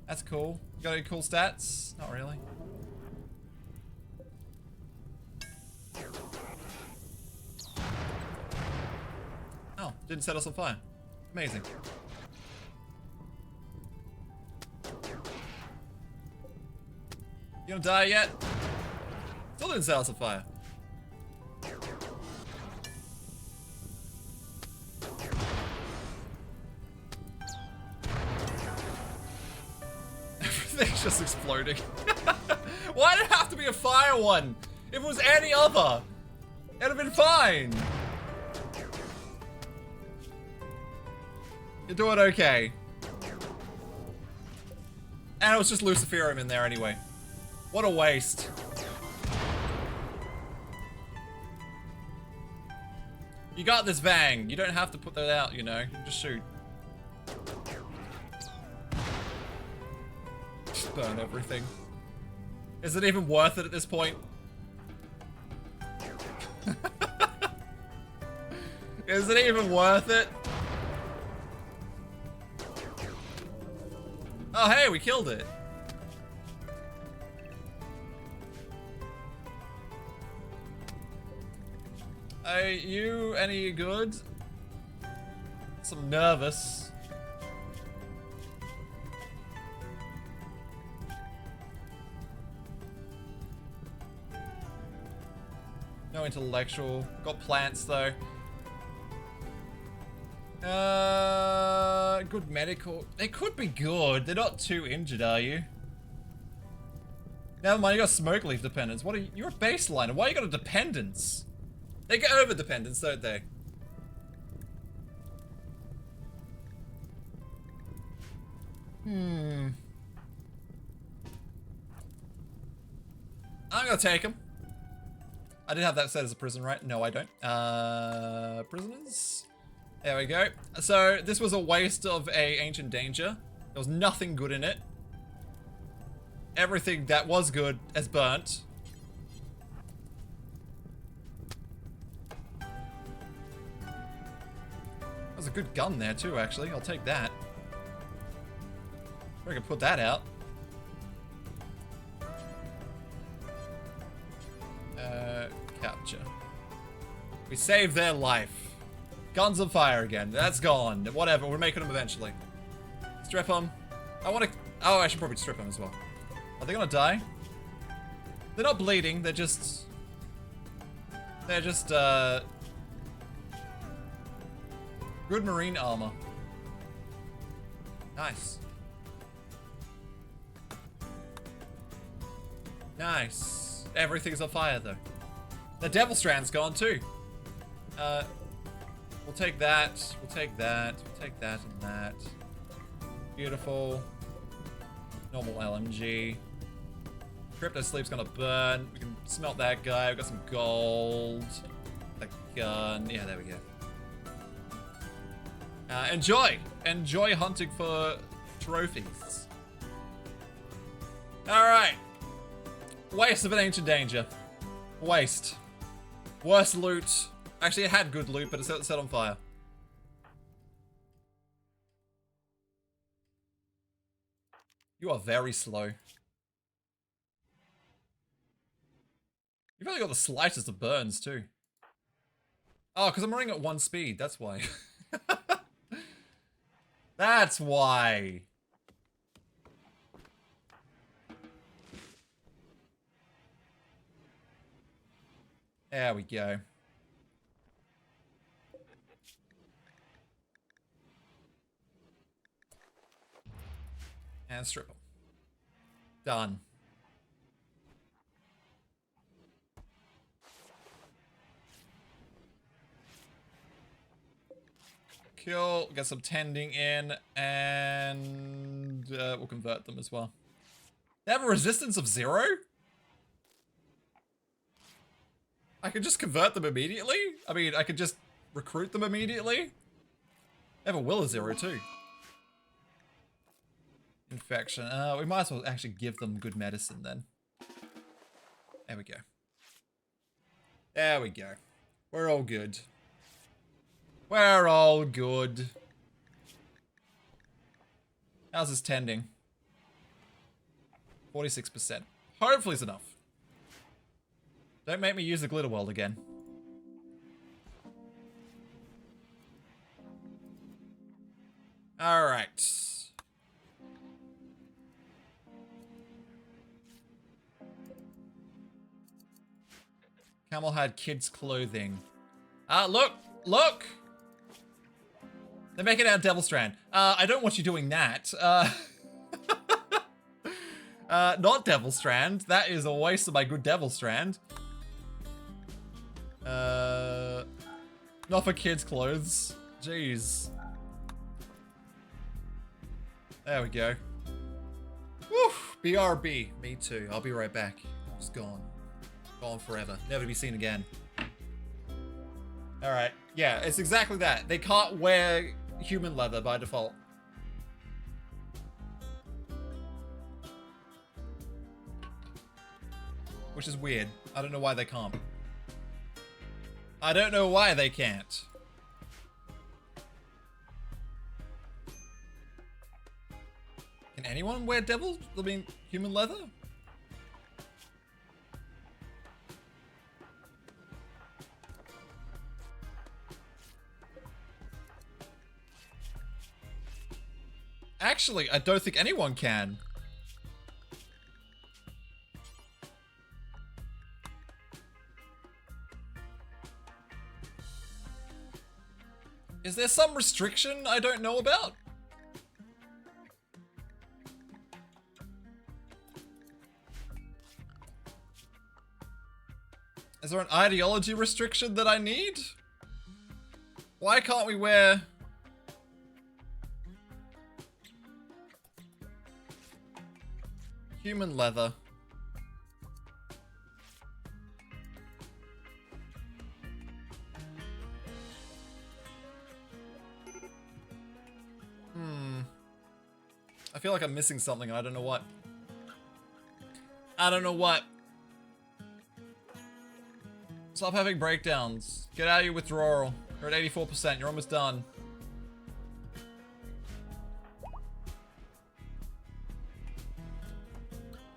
That's cool. You got any cool stats? Not really. Oh, didn't set us on fire. Amazing. You gonna die yet? Still didn't set us on fire. Everything's just exploding. Why did it have to be a fire one? If it was any other, it'd have been fine. You're doing okay. And it was just Luciferium in there anyway. What a waste. You got this, Vang. You don't have to put that out, you know. Just shoot. Just burn everything. Is it even worth it at this point? Is it even worth it? Oh, hey, we killed it. Are you any good? I'm nervous. No intellectual. Got plants though. Good medical. They could be good. They're not too injured, are you? Never mind, you got smoke leaf dependence. What are you? You're a baseliner. Why you got a dependence? They get over dependence, don't they? I'm gonna take him. I did have that set as a prison, right? No, I don't. Prisoners? There we go. So, this was a waste of a Ancient Danger. There was nothing good in it. Everything that was good has burnt. That was a good gun there too, actually. I'll take that. I can put that out. Capture. We saved their life. Guns on fire again. That's gone. Whatever, we're making them eventually. Strip them. I want to... Oh, I should probably strip them as well. Are they gonna die? They're not bleeding, they're just... They're just, good marine armor. Nice. Nice. Everything's on fire, though. The Devil Strand's gone, too. We'll take that. We'll take that. We'll take that and that. Beautiful. Normal LMG. Crypto Sleep's gonna burn. We can smelt that guy. We've got some gold. The gun. Yeah, there we go. Enjoy! Enjoy hunting for trophies. Alright. Waste of an Ancient Danger. Waste. Worst loot. Actually, it had good loot, but it's set on fire. You are very slow. You've only got the slightest of burns, too. Oh, because I'm running at 1 speed. That's why. That's why. There we go. And strip them. Done. Cool. Get some tending in, and we'll convert them as well. They have a resistance of 0? I could just convert them immediately? I mean, I could just recruit them immediately? They have a will of 0 too. Infection. We might as well actually give them good medicine then. There we go. There we go. We're all good. We're all good. How's this tending? 46%. Hopefully it's enough. Don't make me use the glitter world again. Alright. Camel had kids' clothing. Look! Look! They're making out Devil Strand. I don't want you doing that. Not Devil Strand. That is a waste of my good Devil Strand. Not for kids' clothes. Jeez. There we go. Woo! BRB. Me too. I'll be right back. Just gone. Gone forever. Never to be seen again. Alright. Yeah, it's exactly that. They can't wear human leather by default. Which is weird. I don't know why they can't. I don't know why they can't. Can anyone wear human leather? Actually, I don't think anyone can. Is there some restriction I don't know about? Is there an ideology restriction that I need? Why can't we wear... human leather? I feel like I'm missing something and I don't know what. I don't know what. Stop having breakdowns. Get out of your withdrawal. You're at 84%. You're almost done.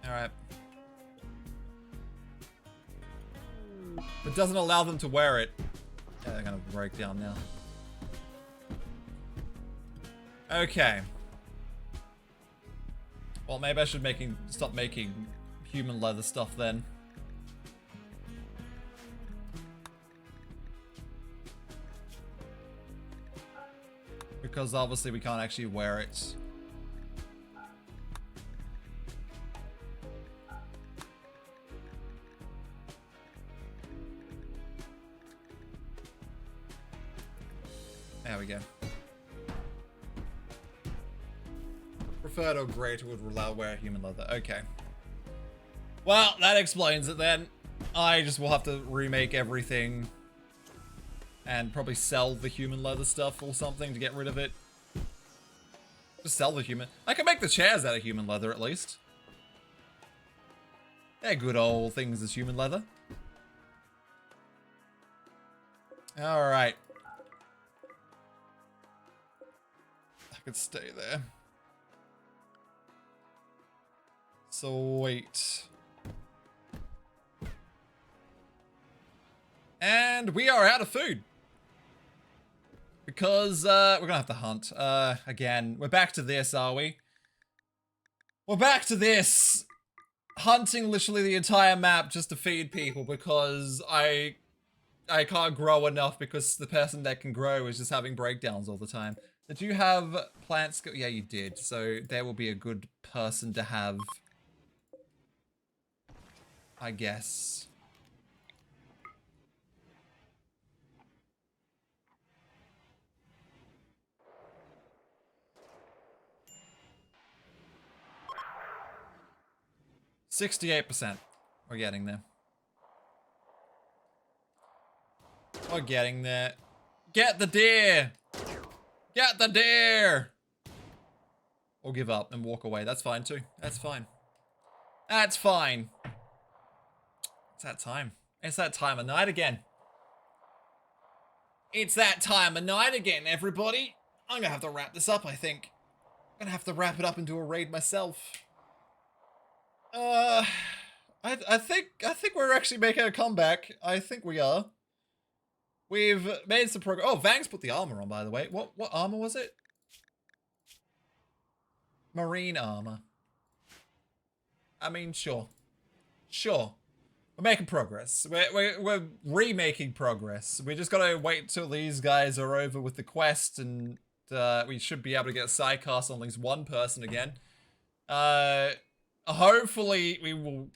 Alright. It doesn't allow them to wear it. Yeah, they're gonna break down now. Okay. Well, maybe I should stop making human leather stuff then. Because obviously we can't actually wear it. There we go. Preferred or greater would allow wear human leather. Okay. Well, that explains it then. I just will have to remake everything. And probably sell the human leather stuff or something to get rid of it. Just sell the human... I can make the chairs out of human leather at least. They're good old things as human leather. Alright. I could stay there. Sweet. And we are out of food. Because, we're gonna have to hunt. Again, we're back to this, are we? We're back to this! Hunting literally the entire map just to feed people because I can't grow enough because the person that can grow is just having breakdowns all the time. Did you have plant skill? Yeah, you did. So there will be a good person to have, I guess. %68%. We're getting there. We're getting there. Get the deer! Get the deer! Or give up and walk away. That's fine too. That's fine. That's fine. It's that time. It's that time of night again. It's that time of night again, everybody. I'm gonna have to wrap this up, I think. I'm gonna have to wrap it up and do a raid myself. I think we're actually making a comeback. I think we are. We've made some progress. Oh, Vang's put the armor on, by the way. What armor was it? Marine armor. I mean, sure. Sure. We're making progress. We're remaking progress. We just gotta wait till these guys are over with the quest, and we should be able to get a psycast on at least one person again. Hopefully we will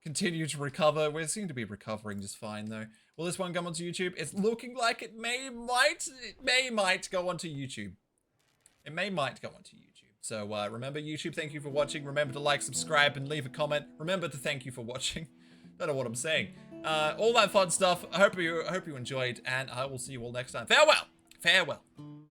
continue to recover. We seem to be recovering just fine, though. Will this one come onto YouTube? It's looking like it might go onto YouTube. It might go onto YouTube. So remember, YouTube, thank you for watching. Remember to like, subscribe, and leave a comment. Remember to thank you for watching. Don't know what I'm saying. All that fun stuff. I hope you enjoyed, and I will see you all next time. Farewell. Farewell.